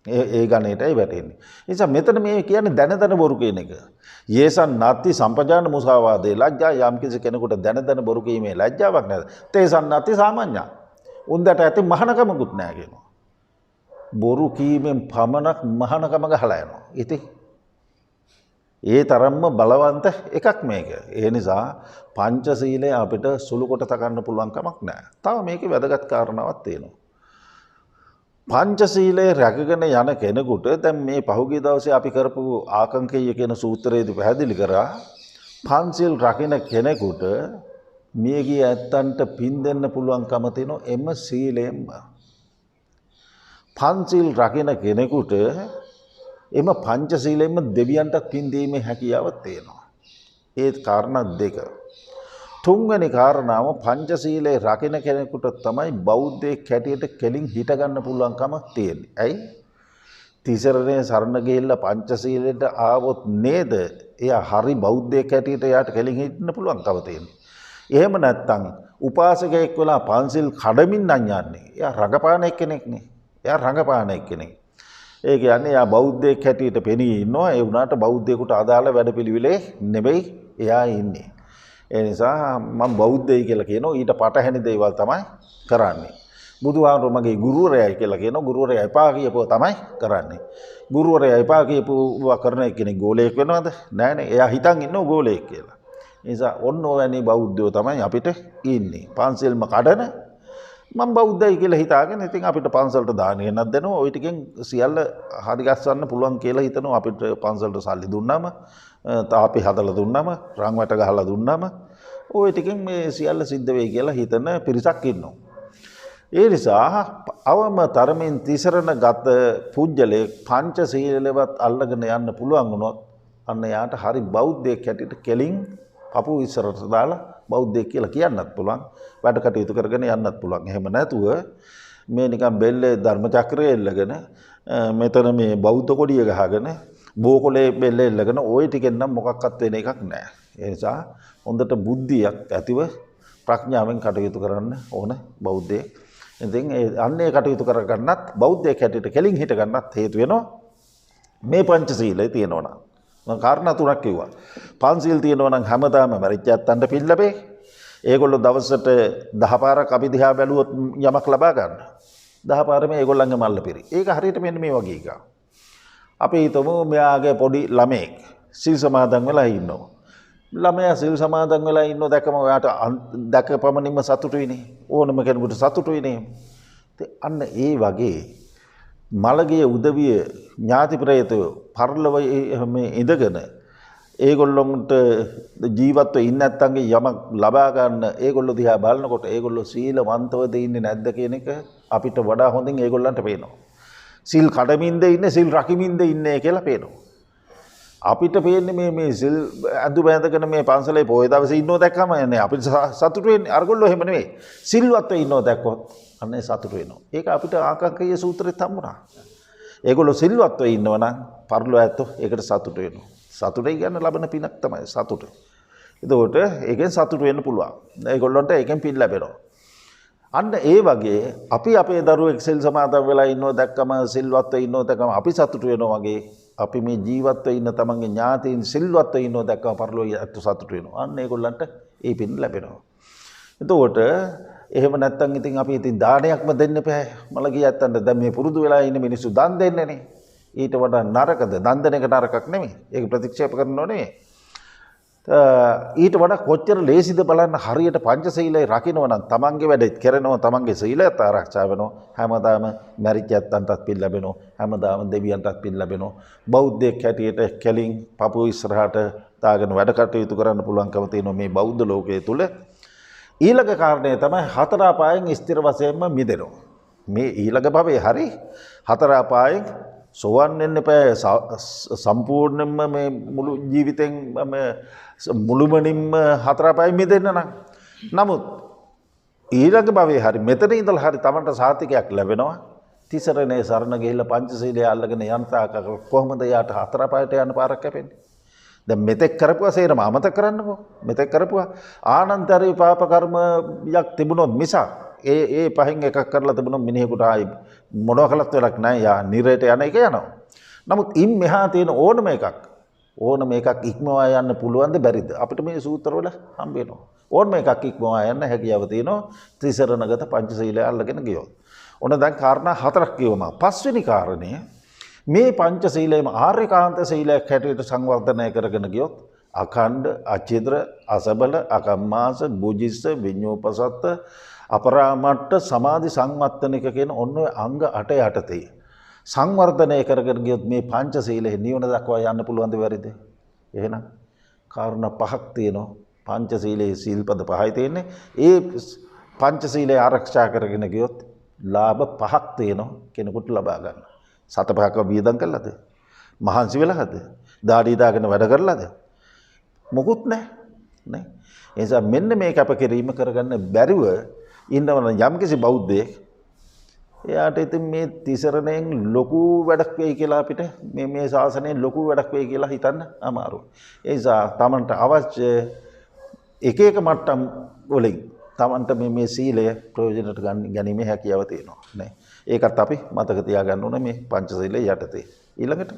ඒ ගණේටයි වැටෙන්නේ. ඒ නිසා මෙතන මේ කියන්නේ දැන බොරු කියන එක. යේසන් නත්ති සම්පජාන මුසාවාදේ ලැජ්ජා යම් කිසි කෙනෙකුට දැන බොරු කීමේ ලැජ්ජාවක් නැද. තේසන් නත්ති සාමාන්‍යං. උන්දට ඇති මහානකමකුත් නැහැ කියනවා. බොරු කීමෙන් පමණක් මහානකම ගහලා යනවා. ඉතින් ඒ තරම්ම බලවන්ත එකක් මේක. ඒ නිසා පංචශීලය අපිට සුළු කොට තකන්න පුළුවන් කමක් නැහැ. තව මේකේ වැදගත් කාරණාවක් තියෙනවා. පංචශීලය රැකගෙන යන කෙනෙකුට දැන් මේ පහුගිය දවසේ අපි කරපු ආකංකේය කියන සූත්‍රයේදී පැහැදිලි කරා පංචශීල් රකින්න කෙනෙකුට මියගිය ඇත්තන්ට පින් දෙන්න පුළුවන්කම තියෙනවා එම සීලයෙන්ම. පංචශීල් රකින්න කෙනෙකුට එම පංචශීලයෙන්ම දෙවියන්ට පින් දීමේ හැකියාව තියෙනවා. ඒ කාරණා දෙක. තුන්වෙනි කාරණාව පංචශීලයේ රකින්න කෙනෙකුට තමයි බෞද්ධයෙක් හැටියට කෙලින් හිට ගන්න පුළුවන්කම තියෙන්නේ. ඇයි? තිසරණේ සරණ ගිහිල්ලා පංචශීලයට ආවොත් නේද එයා හරි බෞද්ධයෙක් හැටියට එයාට කෙලින් හිටින්න පුළුවන්කම තියෙනවා. එහෙම නැත්නම් උපාසකයෙක් වෙලා පන්සිල් කඩමින් නම් යන්නේ. එයා රඟපාන එක්කෙනෙක් නේ. එයා රඟපාන එක්කෙනෙක්. ඒ කියන්නේ එයා බෞද්ධයෙක් හැටියට පෙනී ඉන්නවා. ඒ වුණාට බෞද්ධයෙකුට අදාළ වැඩපිළිවෙලේ නෙවෙයි එයා ඉන්නේ. ඒ නිසා මම බෞද්ධයි කියලා කියනවා. ඊට පටහැනි දේවල් තමයි කරන්නේ. බුදුහාමුදුරුවෝ මගේ ගුරුවරයයි කියලා කියනවා. ගුරුවරයා එපා කියපුවා තමයි කරන්නේ. ගුරුවරයා එපා කියපුවා කරන කෙනෙක් ගෝලයෙක් වෙනවද? නෑනේ. එයා හිතන් ඉන්නව ගෝලයෙක් කියලා. ඒ නිසා ඔන්න ඔයනි බෞද්ධයෝ තමයි අපිට ඉන්නේ. පන්සල්ම කඩන මම බෞද්ධයි කියලා හිතාගෙන ඉතින් අපිට පන්සලට දාන ගෙනත් දෙනවා. ওই ටිකෙන් සියල්ල හරි ගස්සන්න පුළුවන් කියලා හිතනවා. අපිට පන්සලට සල්ලි දුන්නාම, තාපි හදලා දුන්නාම, රන් වැට ගහලා දුන්නාම ওই ටිකෙන් මේ සියල්ල සිද්ධ වෙයි කියලා හිතන පිරිසක් ඉන්නවා. ඒ නිසා අවම තරමින් තිසරණ ගත පුජ්‍යලේ පංචශීලවත් අල්ලගෙන යන්න පුළුවන් වුණොත් අන්න යාට හරි බෞද්ධයෙක් හැටියට කෙලින් පපු ඉස්සරට දාලා බෞද්ධයෙක් කියලා කියන්නත් පුළුවන්. වැඩ කටයුතු කරගෙන යන්නත් පුළුවන්. එහෙම නැතුව මේ නිකන් බෙල්ලේ ධර්ම චක්‍රය එල්ලගෙන මෙතන මේ බෞද්ධ කොඩිය ගහගෙන බෝකොලේ බෙල්ලේ එල්ලගෙන ওই ටිකෙන් නම් මොකක්වත් වෙන එකක් නැහැ. ඒ නිසා හොඳට බුද්ධියක් ඇතිව ප්‍රඥාවෙන් කටයුතු කරන්න ඕන බෞද්ධයෙක්. ඉතින් ඒ අන්නේ කටයුතු කරගන්නත් බෞද්ධයෙක් හැටියට කෙලින් හිට ගන්නත් හේතු වෙනවා මේ පංචශීලය තියෙනවා නම්. මම කාරණා තුනක් කිව්වා. පන්සිල් තියෙනවා නම් හැමදාම මරිච්ච ඇත්තන්ට පින් ලැබේ. ඒගොල්ලෝ දවසට 10 පාරක් අපි දිහා බැලුවොත් යමක් ලබා ගන්න. 10 පාරම ඒගොල්ලන්ගේ මල්ල පිරි. ඒක හරියට මෙන්න මේ වගේ එකක්. අපි හිතමු මෙයාගේ පොඩි ළමෙක් සිල් සමාදන් වෙලා ඉන්නවා. ළමයා සිල් සමාදන් වෙලා ඉන්නෝ දැකම ඔයාට දැකපමණින්ම සතුටුයිනේ. ඕනම කෙනෙකුට සතුටුයිනේ. අන්න ඒ වගේ මළගිය උදවිය ඥාති ප්‍රේතයෝ පරලොව මේ ඉඳගෙන ඒගොල්ලොන්ට ජීවත්ව ඉන්න නැත්තන්ගේ යමක් ලබා ගන්න ඒගොල්ලෝ දිහා බලනකොට ඒගොල්ලෝ සීලවන්තවද ඉන්නේ නැද්ද කියන එක අපිට වඩා හොඳින් ඒගොල්ලන්ට පේනවා. සිල් කඩමින්ද ඉන්නේ සිල් රකිමින්ද ඉන්නේ කියලා පේනවා. අපිට පේන්නේ මේ සිල් අඳු බැඳගෙන මේ පන්සලේ පොය දවසේ ඉන්නෝ දැක්කම යන්නේ අපිට සතුටු වෙන්නේ. අරගොල්ලෝ එහෙම නෙවෙයි. සිල්වත්ව ඉන්නෝ දැක්කොත් අන්නේ සතුටු වෙනවා. ඒක අපිට ආකාංකීය සූත්‍රෙත් හම්බුණා. ඒගොල්ලෝ සිල්වත්ව ඉන්නවා නම් පරලෝ ඇත්තෝ ඒකට සතුටු වෙනවා. සතුටේ ගන්න ලබන පිනක් තමයි සතුට. එතකොට ඒකෙන් සතුටු වෙන්න පුළුවන්. ඒගොල්ලන්ට ඒකෙන් පින් ලැබෙනවා. අන්න ඒ වගේ අපි අපේ දරුවෙක් සිල් සමාදන් වෙලා ඉන්නෝ දැක්කම සිල්වත්ව ඉන්නෝ දැක්කම අපි සතුටු වෙනවා වගේ අපි මේ ජීවත්ව ඉන්න තමන්ගේ ඥාතීන් සිල්වත්ව ඉන්නෝ දැක්කම පරලෝ ඇත්තෝ සතුටු වෙනවා. අන්න ඒගොල්ලන්ට ඒ පින් ලැබෙනවා. එතකොට එහෙම නැත්තම් ඉතින් අපි ඉතින් දානයක්ම දෙන්න එපා. මලගිය ඇත්තන්ට දැන් මේ පුරුදු වෙලා ඉන්න මිනිස්සු දන් දෙන්නේනේ. ඊට වඩා නරකද? දන් දෙන එක නරකක් නෙමෙයි. ඒක ප්‍රතික්ෂේප කරනව නෙමෙයි. ඊට වඩා කොච්චර ලේසිද බලන්න හරියට පංචශීලය රකින්න නම් තමන්ගේ වැඩ කරනවා තමන්ගේ සීලයත් ආරක්ෂා වෙනවා හැමදාම මැරිච්ච ඇත්තන්ටත් පින් ලැබෙනවා හැමදාම දෙවියන්ටත් පින් ලැබෙනවා බෞද්ධයෙක් හැටියට කෙලින් පපුව ඉස්සරහට දාගෙන වැඩ කටයුතු කරන්න පුළුවන්කම තියෙනවා මේ බෞද්ධ ලෝකයේ තුල ඊළඟ කාරණය තමයි හතර අපායන් ස්ථිර වශයෙන්ම මිදෙනවා මේ ඊළඟ භවයේ හරි හතර අපායන් සෝවන් වෙන්න එපා සම්පූර්ණයෙන්ම මේ මුළු ජීවිතෙන් මුළුමනින්ම හතර අපායන් මිදෙන්න නම් නමුත් ඊළඟ භවයේ හරි මෙතන ඉඳලා හරි Tamanට සාතිකයක් ලැබෙනවා තිසරණේ සරණ ගිහිල්ලා පංචශීලය අල්ලගෙන යන තාක කොහොමද යාට හතර අපායට යන පාරක් කැපෙන්නේ දැන් මෙතෙක් කරපුවා සේරම අමතක කරන්නකෝ මෙතෙක් කරපුවා ආනන්තරී පාප කර්මයක් තිබුණොත් මිසක් ඒ පහෙන් එකක් කරලා තිබුණොත් මිනිහෙකුට ආයි මොනවා කළත් වැඩක් නැහැ යා නිරේට යන එක යනවා නමුත් ඉන් මෙහා තියෙන ඕනම එකක් ඉක්මවා යන්න පුළුවන්ද බැරිද අපිට මේ සූත්‍රවල හම්බ වෙනවා ඕනම එකක් ඉක්මවා යන්න හැකියාව තියෙනවා ත්‍රිසරණගත පංචශීලය අල්ලගෙන ගියොත් ඔන්න දැන් කාරණා හතරක් කියවම පස්වෙනි කාරණය මේ පංචශීලයේම ආර්යකාන්ත සීලයක් හැටියට සංවර්ධනය කරගෙන ගියොත් අඛණ්ඩ අචිද්‍ර අසබල අකම්මාස බුජිස්ස විඤ්ඤෝපසත්ත අපරාමට්ට සමාධි සංවත්තනික කියන ඔන්න ඔය අංග 8 යටතේ සංවර්ධනය කරගෙන ගියොත් මේ පංචශීලයේ නිවන දක්වා යන්න පුළුවන්ද බැරිද එහෙනම් කාරණා පහක් තියෙනවා පංචශීලයේ සීල්පද පහයි තියෙන්නේ ඒ පංචශීලය ආරක්ෂා කරගෙන ගියොත් ලාභ පහක් තියෙනවා කෙනෙකුට ලබා ගන්න සත පහක වියදම් කළාද මහන්සි වෙලාද දාඩි දාගෙන වැඩ කරලාද මොකුත් නැහැ නේ ඒ නිසා මෙන්න මේ කැපකිරීම කරගන්න බැරිව ඉන්නවන යම්කිසි බෞද්ධයෙක් එයාට ඉතින් මේ තිසරණයෙන් ලොකු වැඩක් වෙයි කියලා අපිට මේ ශාසනයෙන් ලොකු වැඩක් වෙයි කියලා හිතන්න අමාරුයි. ඒ නිසා තමන්ට අවශ්‍ය එක එක මට්ටම් වලින් තමන්ට මේ සීලය ප්‍රයෝජනට ගැනීමේ හැකියාව තියෙනවා නේ. ඒකත් අපි මතක තියාගන්න ඕනේ මේ පංචශීලයේ යටතේ. ඊළඟට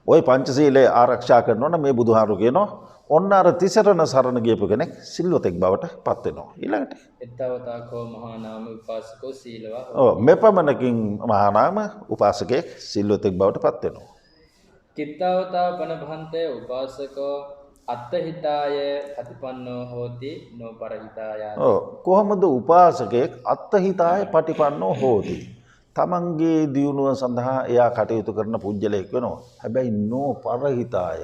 ওই පංචශීලයේ ආරක්ෂා කරනවා නම් මේ බුදුහාරු කියනවා ඔන්න අර තිසරණ සරණ ගියපු කෙනෙක් සිල්වතෙක් බවට පත් වෙනවා. ඊළඟට එත්තවතාකෝ මහා නාම උපාසකෝ සීලවා. ඔව් මෙපමණකින් මහා නාම උපාසකෙක් සිල්වතෙක් බවට පත් වෙනවා. කිත්තවතා පන භන්තේ උපාසකෝ අත්තහිතාය පටිපන්නෝ හෝති නොපරහිතාය. ඔව් කොහොමද උපාසකෙක් අත්තහිතාය පටිපන්නෝ හෝති? තමන්ගේ දියුණුව සඳහා එයා කටයුතු කරන පුජ්‍යලයක් වෙනවා. හැබැයි නොපරහිතාය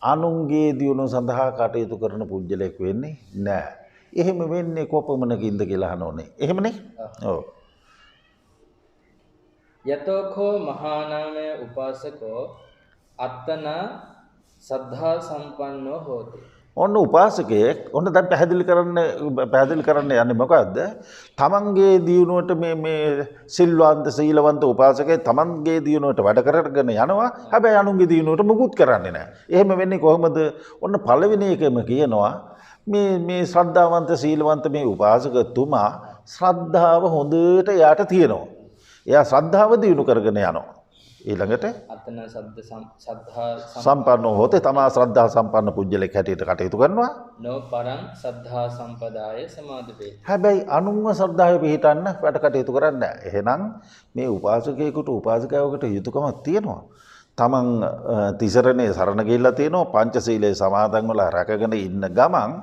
අනුන්ගේ දියුණුව සඳහා කටයුතු කරන පුජ්‍යලයක් වෙන්නේ නැහැ. එහෙම වෙන්නේ කොපමණකින්ද කියලා අහනෝනේ. එහෙමනේ? ඔව්. යතෝඛෝ මහා නාමය උපාසකෝ අත්තනා සද්ධා සම්පන්නෝ හෝති. ඔන්න උපාසකයෙක් ඔන්න දැන් පැහැදිලි කරන්න යන්නේ මොකද්ද? තමන්ගේ දියුණුවට මේ සිල්වන්ත සීලවන්ත උපාසකයෙක් තමන්ගේ දියුණුවට වැඩ කරගෙන යනවා. හැබැයි අනුන්ගේ දියුණුවට මුකුත් කරන්නේ නැහැ. එහෙම වෙන්නේ කොහොමද? ඔන්න පළවෙනි එකම කියනවා මේ ශ්‍රද්ධාවන්ත සීලවන්ත මේ උපාසකතුමා ශ්‍රද්ධාව හොඳට යාට තියෙනවා. එයා ශ්‍රද්ධාව දියුණු කරගෙන යනවා. ඊළඟට අතන සද්ධා සම්පන්නෝ හොතේ තමා ශ්‍රද්ධා සම්පන්න පුජ්‍යලෙක් හැටියට කටයුතු කරනවා. නෝ පරං සද්ධා සම්පදාය සමාදපේ. හැබැයි අනුන්ව ශ්‍රද්ධාවේ පිහිටන්න වැඩ කටයුතු කරන්නේ නැහැ. එහෙනම් මේ උපාසකයෙකුට උපාසිකාවකට යුතුයකමක් තියෙනවා. තමන් තිසරණේ සරණ ගිහිල්ලා තියෙනවා. පංචශීලයේ සමාදන් වෙලා රැකගෙන ඉන්න ගමන්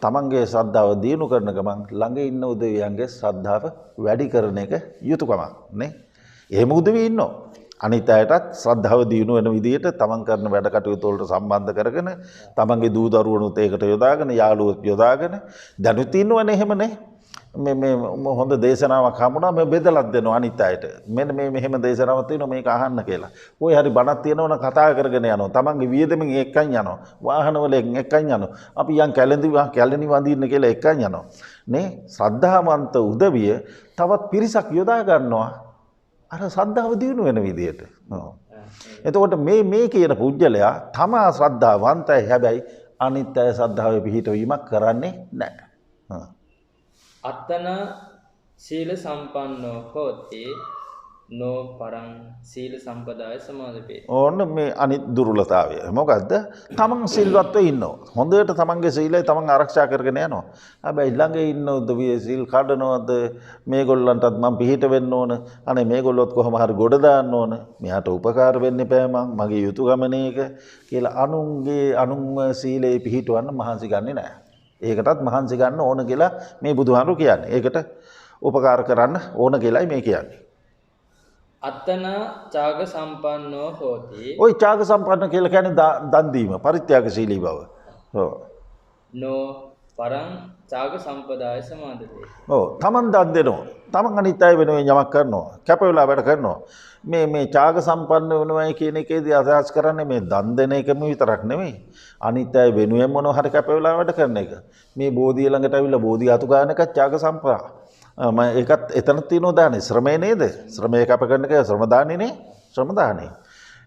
තමන්ගේ ශ්‍රද්ධාව දියුණු කරන ගමන් ළඟ ඉන්න උදවියන්ගේ ශ්‍රද්ධාව වැඩි කරන එක යුතුයකමක් නේ. එහෙම උදවිය ඉන්නවා. අනිත් අයටත් ශ්‍රද්ධාව දියුණු වෙන විදිහට තමන් කරන වැඩ කටයුතු වලට සම්බන්ධ කරගෙන තමන්ගේ දූ දරුවනුත් ඒකට යොදාගෙන යාළුවොත් යොදාගෙන දැනුත් ඉන්නවනේ එහෙමනේ. මේ හොඳ දේශනාවක් හම්බුණා මේ බෙදලක් දෙනවා අනිත් අයට. මෙන්න මේ මෙහෙම දේශනාවක් තියෙනවා මේක අහන්න කියලා. කොයි හරි බණක් තියෙනවනම් කතා කරගෙන යනවා. තමන්ගේ වියදමෙන් එක්කන් යනවා. වාහන වලින් එක්කන් යනවා. අපි යන් කැලණි වඳින්න කියලා එක්කන් යනවා. නේ ශ්‍රද්ධාවන්ත උදවිය තවත් පිරිසක් යොදා ගන්නවා. අර ශ්‍රද්ධාව දියුණු වෙන විදියට. එතකොට මේ කියන පුජ්‍යලයා තමා ශ්‍රද්ධාවන්තයි හැබැයි අනිත් අය ශ්‍රද්ධාවේ පිහිටවීමක් කරන්නේ නැහැ. අත්තන සීල සම්පන්නෝ හෝති නෝ පරං සීල සම්පදාය සමාදපේ. ඕන්න මේ අනිත් දුර්වලතාවය. මොකද්ද? තමන් සිල්වත්ව ඉන්නවා. හොඳට තමන්ගේ සීලය තමන් ආරක්ෂා කරගෙන යනවා. හැබැයි ළඟ ඉන්න උදවිය සීල් කඩනවද? මේගොල්ලන්ටත් මම පිහිට වෙන්න ඕන. අනේ මේගොල්ලොත් කොහොම හරි ගොඩ දාන්න ඕන. මෙයාට උපකාර වෙන්න එපා මගේ යුතුයකමනේ එක කියලා අනුන්ව සීලේ පිහිටවන්න මහන්සි ගන්නෙ නැහැ. ඒකටත් මහන්සි ගන්න ඕන කියලා මේ බුදුහාමුදුරු කියන්නේ. ඒකට උපකාර කරන්න ඕන කියලායි මේ කියන්නේ. අත්තන ඡාග සම්පන්නෝ හෝති. ওই ඡාග සම්පන්න කියලා කියන්නේ දන් දීම, පරිත්‍යාගශීලී බව. ඔව්. නෝ පරං ඡාග සම්පදාය සමාදපේ. ඔව්. තමන් දන් දෙනවා. තමන් අනිත් අය වෙනුවෙන් යමක් කරනවා. කැප වෙලා වැඩ කරනවා. මේ ඡාග සම්පන්න වෙනවයි කියන එකේදී අදහස් කරන්නේ මේ දන් දෙන එකම විතරක් නෙමෙයි. අනිත් අය වෙනුවෙන් මොනවා හරි කැප වෙලා වැඩ කරන එක. මේ බෝධිය ළඟට ඇවිල්ලා බෝධි අතු ගන්න එක ඡාග සම්ප්‍රා. ඒකත් එතන තියෙනවා දානේ ශ්‍රමය නේද? ශ්‍රමය කැප කරන එක ශ්‍රම දානේනේ. ශ්‍රම දානේ.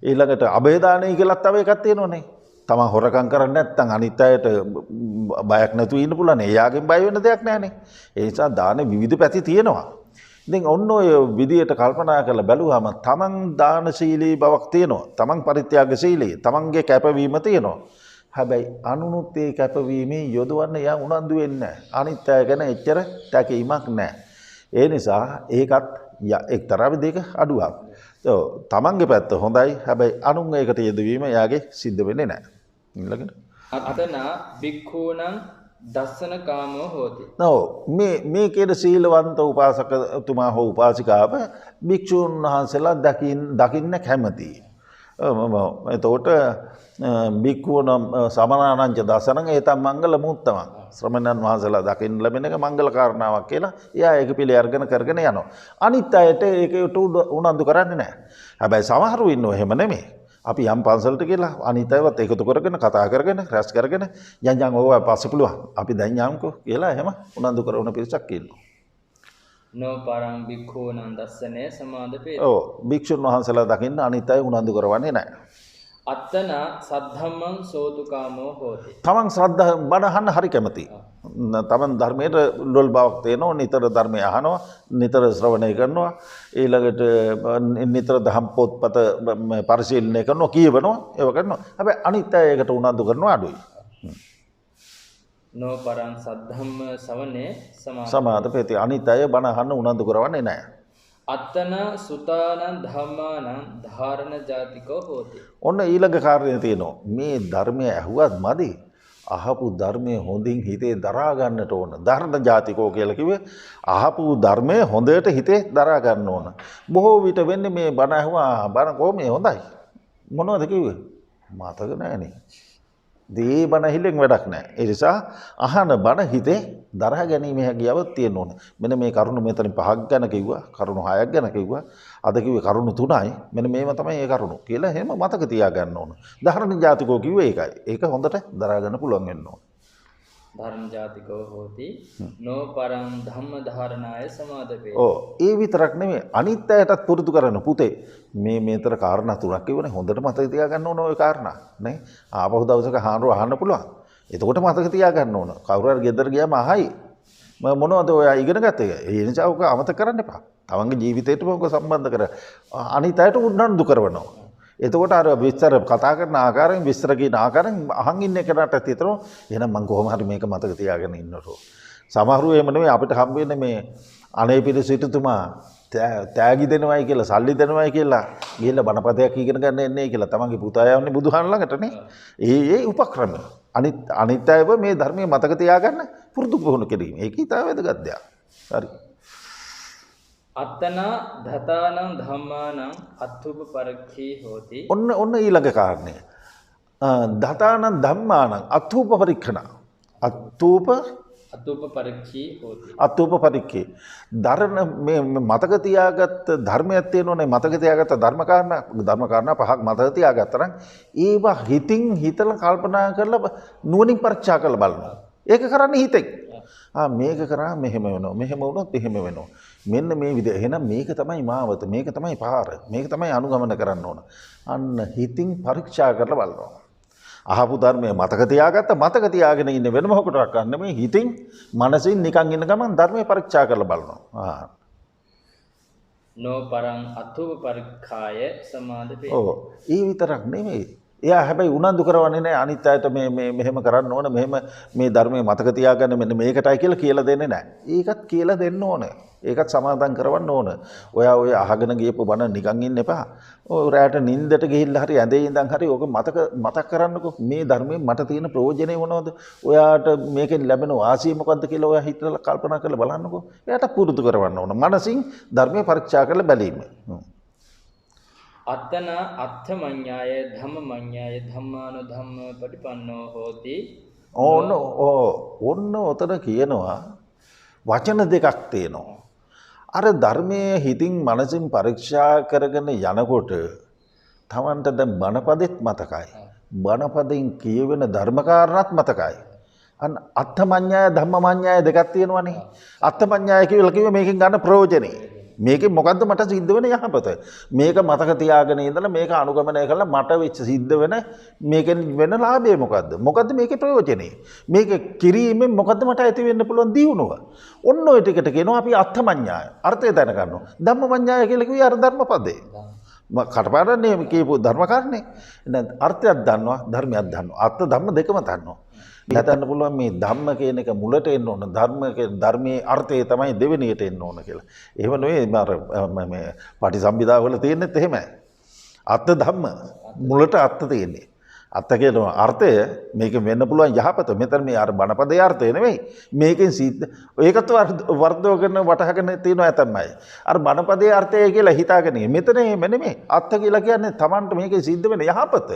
ඊළඟට අබේ දානේ කියලාත් තව එකක් තියෙනවනේ. තමන් හොරකම් කරන්නේ නැත්නම් අනිත් අයට බයක් නැතුව ඉන්න පුළුවන්. එයාගෙන් බය වෙන්න දෙයක් නැහනේ. ඒ නිසා දානේ විවිධ පැති තියෙනවා. ඉතින් ඔන්න ඔය විදියට කල්පනා කරලා බැලුවාම තමන් දානශීලී බවක් තියෙනවා. තමන් පරිත්‍යාගශීලී. තමන්ගේ කැපවීම තියෙනවා. හැබැයි අනුනුත් ඒ කැපවීමේ යොදවන්න යා උනන්දු වෙන්නේ නැහැ. අනිත් අය ගැන එච්චර තැකීමක් නැහැ. ඒ නිසා ඒකත් එක්තරා විදිහක අඩුවක්. තමන්ගේ පැත්ත හොඳයි. හැබැයි අනුන් ඒකට යෙදවීම යාගේ සිද්ධ වෙන්නේ නැහැ. ඊළඟට අතන භික්ඛූණං දස්සන කාමෝ හෝති. ඔව් මේ කියන සීලවන්ත උපාසකතුමා හෝ උපාසිකාව භික්ෂුන් වහන්සේලා දකින්න කැමතියි. එතකොට භික්ඛූණ සමනානංච දසනං ඒතම් මංගල මුත්තම ශ්‍රමණයන් වහන්සේලා දකින්න ලැබෙන එක මංගල කාරණාවක් කියලා එයා ඒක පිළි අරගෙන කරගෙන යනවා. අනිත් අයට ඒකට උනන්දු කරන්නේ නැහැ. හැබැයි සමහරු ඉන්නව එහෙම නෙමෙයි. අපි යම් පන්සලට කියලා අනිත් අයවත් එකතු කරගෙන කතා කරගෙන රැස් කරගෙන යන් ඕවා පස්සේ පුළුවන්. අපි දැන් යම්කෝ කියලා එහෙම උනන්දු කරන පිරිසක් ඉන්නවා. නෝ පරං භික්ඛූනං දස්සනේ සමාදපේති. ඔව් භික්ෂුන් වහන්සේලා දකින්න අනිත් අය උනන්දු කරවන්නේ නැහැ. අත්තන සද්ධම්මං සෝතුකාමෝ හෝති. තමන් ශ්‍රද්ධා බණ අහන්න හරි කැමති. තමන් ධර්මයට ලොල් බවක් තියෙනවා, නිතර ධර්මය අහනවා, නිතර ශ්‍රවණය කරනවා, ඊළඟට නිතර දහම් පොත්පත පරිශීලනය කරනවා, කියවනවා, ඒව කරනවා. හැබැයි අනිත් අය ඒකට උනන්දු කරනවා අඩුයි. නෝ පරං සද්ධම්ම සවනේ සමාදපේති. අනිත් අය බණ අහන්න උනන්දු කරවන්නේ නැහැ. අත්තන සුතානං ධම්මානං ධාරණ ජාතිකෝ හෝති. ඔන්න ඊළඟ කාරණය තියෙනවා. මේ ධර්මය ඇහුවත් මදි. අහපු ධර්මය හොඳින් හිතේ දරා ගන්නට ඕන. ධර්ම ජාතිකෝ කියලා කිව්වේ අහපු ධර්මය හොඳට හිතේ දරා ගන්න ඕන. බොහෝ විට වෙන්නේ මේ බණ ඇහුවා බණ කොහොමද හොඳයි. මොනවද කිව්වේ? මතක නැහැනේ. දී බණ හිලෙන් වැඩක් නැහැ. ඒ නිසා අහන බණ හිතේ දරා ගැනීමේ හැකියාවක් තියෙන්න ඕන. මෙන්න මේ කරුණු මෙතනින් 5ක් ගැන කිව්වා, කරුණු 6ක් ගැන කිව්වා. අද කිව්වේ කරුණු 3යි. මෙන්න මේව තමයි ඒ කරුණු කියලා එහෙම මතක තියාගන්න ඕන. ධර්ම ජාතිකෝ කිව්වේ ඒකයි. ඒක හොඳට දරා ගන්න පුළුවන් වෙන්න ඕන. ධර්ම ජාතිකෝ හෝති නෝ පරං ධම්ම ධාරණාය සමාදපේ. ඔව් ඒ විතරක් නෙමෙයි අනිත් අයටත් පුරුදු කරන පුතේ මේ මේතර කාරණා තුනක් කියවනේ හොඳට මතක තියාගන්න ඕන ওই කාරණා නේ. ආපහු දවසක හානරුව අහන්න පුළුවන්. එතකොට මතක තියාගන්න ඕන. කවුරු හරි ගෙදර ගියාම අහයි මොනවද ඔයා ඉගෙන ගත්තේ? ඒ නිසා ඔක අමතක කරන්න එපා. තමන්ගේ ජීවිතේටම ඔක සම්බන්ධ කර අනිත් අයට උනන්දු කරනවා. එතකොට අර විස්තර කතා කරන ආකාරයෙන් විස්තර කියන ආකාරයෙන් අහන් ඉන්න කෙනාට හිතෙනවා එහෙනම් මම කොහොම හරි මේක මතක තියාගෙන ඉන්නරෝ. සමහරු එහෙම නෙමෙයි අපිට හම්බ වෙන්නේ මේ අනේ පිට සිටුතුමා තෑගි දෙනවයි කියලා සල්ලි දෙනවයි කියලා ගිහලා බණපදයක් ඉගෙන ගන්න එන්නේ කියලා තමන්ගේ පුතා යවන්නේ බුදුහාන් ළඟටනේ. ඒ උපක්‍රම. අනිත් අයව මේ ධර්මයේ මතක තියාගන්න පුරුදු පුහුණු කිරීම. ඒක ඉතාම වැදගත් දෙයක්. හරි. අත්තන ධතානං ධම්මානං අත්ථුප පරික්ඛී හෝති. ඔන්න ඊළඟ කාරණය. ධතානං ධම්මානං අත්ථූප පරික්ඛණ. අත්ථූප පරික්ඛී හෝති. අත්ථූප පරික්ඛේ. ධර්ම මේ මතක තියාගත්ත ධර්මයක් තියෙනෝනේ මතක තියාගත්ත ධර්ම කාරණා 5ක් මතක තියාගත්තා නම් ඒවා හිතින් හිතලා කල්පනා කරලා නුවණින් පරීක්ෂා කරලා බලනවා. ඒක කරන්නේ හිතෙන්. මේක කරා මෙහෙම වෙනවා. මෙහෙම වුණොත් එහෙම වෙනවා. මෙන්න මේ විදිහ. එහෙනම් මේක තමයි මාවත. මේක තමයි පාර. මේක තමයි අනුගමන කරන්න ඕන. අන්න හිතින් පරීක්ෂා කරලා බලනවා. අහපු ධර්මයේ මතක තියාගෙන ඉන්න වෙන මොකටවත් නෙමෙයි හිතින් මනසින් නිකන් ඉන්න ගමන් ධර්මයේ පරීක්ෂා කරලා බලනවා. නෝ පරං අත්ථුප පරික්ඛාය සමාදපේ. ඔව්. ඒ විතරක් නෙමෙයි. එයා හැබැයි උනන්දු කරවන්නේ නැහැ අනිත් අයට මෙහෙම කරන්න ඕන මෙහෙම මේ ධර්මයේ මතක තියාගන්න මෙන්න මේකටයි කියලා දෙන්නේ නැහැ. ඒකත් කියලා දෙන්න ඕන. ඒකත් සමාදන් කරවන්න ඕන. ඔයා ඔය අහගෙන ගියපු බණ නිකන් ඉන්න එපා. ඔය රැට නිින්දට ගිහිල්ලා හරි ඇඳේ ඉඳන් හරි ඔක මතක් කරන්නකෝ. මේ ධර්මයෙන් මට තියෙන ප්‍රයෝජනේ මොනවද? ඔයාට මේකෙන් ලැබෙන වාසිය මොකද්ද කියලා ඔයා හිතලා කල්පනා කරලා බලන්නකෝ. එයාට පුරුදු කරවන්න ඕන. මනසින් ධර්මයේ පරීක්ෂා කරලා බැලීම. අත්තන අත්ථමඤ්ඤාය ධම්මමඤ්ඤාය ධම්මානෝ ධම්ම පටිපන්නෝ හෝති. ඔන්න ඔතන කියනවා වචන දෙකක් තියෙනවා. අර ධර්මයේ හිතින් මනසින් පරීක්ෂා කරගෙන යනකොට තමන්ට දැන් බණපදෙත් මතකයි. බණපදෙන් කියවෙන ධර්මකාරණත් මතකයි. අන්න අත්ථමඤ්ඤාය ධම්මමඤ්ඤාය දෙකක් තියෙනවනේ. අත්ථමඤ්ඤාය කියලා කිව්වේ මේකෙන් ගන්න ප්‍රයෝජනේ. මේකෙන් මොකද්ද මට සිද්ධ වෙන යහපත? මේක මතක තියාගෙන ඉඳලා මේක අනුගමනය කරලා මට වෙච්ච සිද්ධ වෙන මේකෙන් වෙන ලාභය මොකද්ද? මොකද්ද මේකේ ප්‍රයෝජනේ? මේක කිරීමෙන් මොකද්ද මට ඇති වෙන්න පුළුවන් දියුණුව? ඔන්න ඔය ටිකට කියනවා අපි අත්ථමඤ්ඤාය. අර්ථය දැනගන්නවා. ධම්මමඤ්ඤාය කියලා කිව්වේ අර ධර්මපදේ. කටපාඩම්නේ කියපු ධර්මකාරණේ. දැන් අර්ථයක් දන්නවා, ධර්මයක් දන්නවා. අර්ථ ධම්ම දෙකම දන්නවා. හිතන්න පුළුවන් මේ ධම්ම කියන එක මුලට එන්න ඕන ධර්මයේ අර්ථය තමයි දෙවෙනියට එන්න ඕන කියලා. එහෙම නෙවෙයි මේ පටිසම්භිදා වල තියෙනෙත් එහෙමයි. අර්ථ ධම්ම මුලට අර්ථ තියෙන්නේ. අර්ථ කියන අර්ථය මේක වෙන්න පුළුවන් යහපත. මෙතන මේ අර බණපදයේ අර්ථය නෙවෙයි. මේකෙන් සිද්ධ ඒකත් වර්ධවගෙන වටහාගෙන තියෙනවා ඇතම්මයි. අර බණපදයේ අර්ථය කියලා හිතාගෙන මෙතන එහෙම නෙමෙයි. අර්ථ කියලා කියන්නේ Tamanට මේකේ සිද්ධ වෙන යහපත.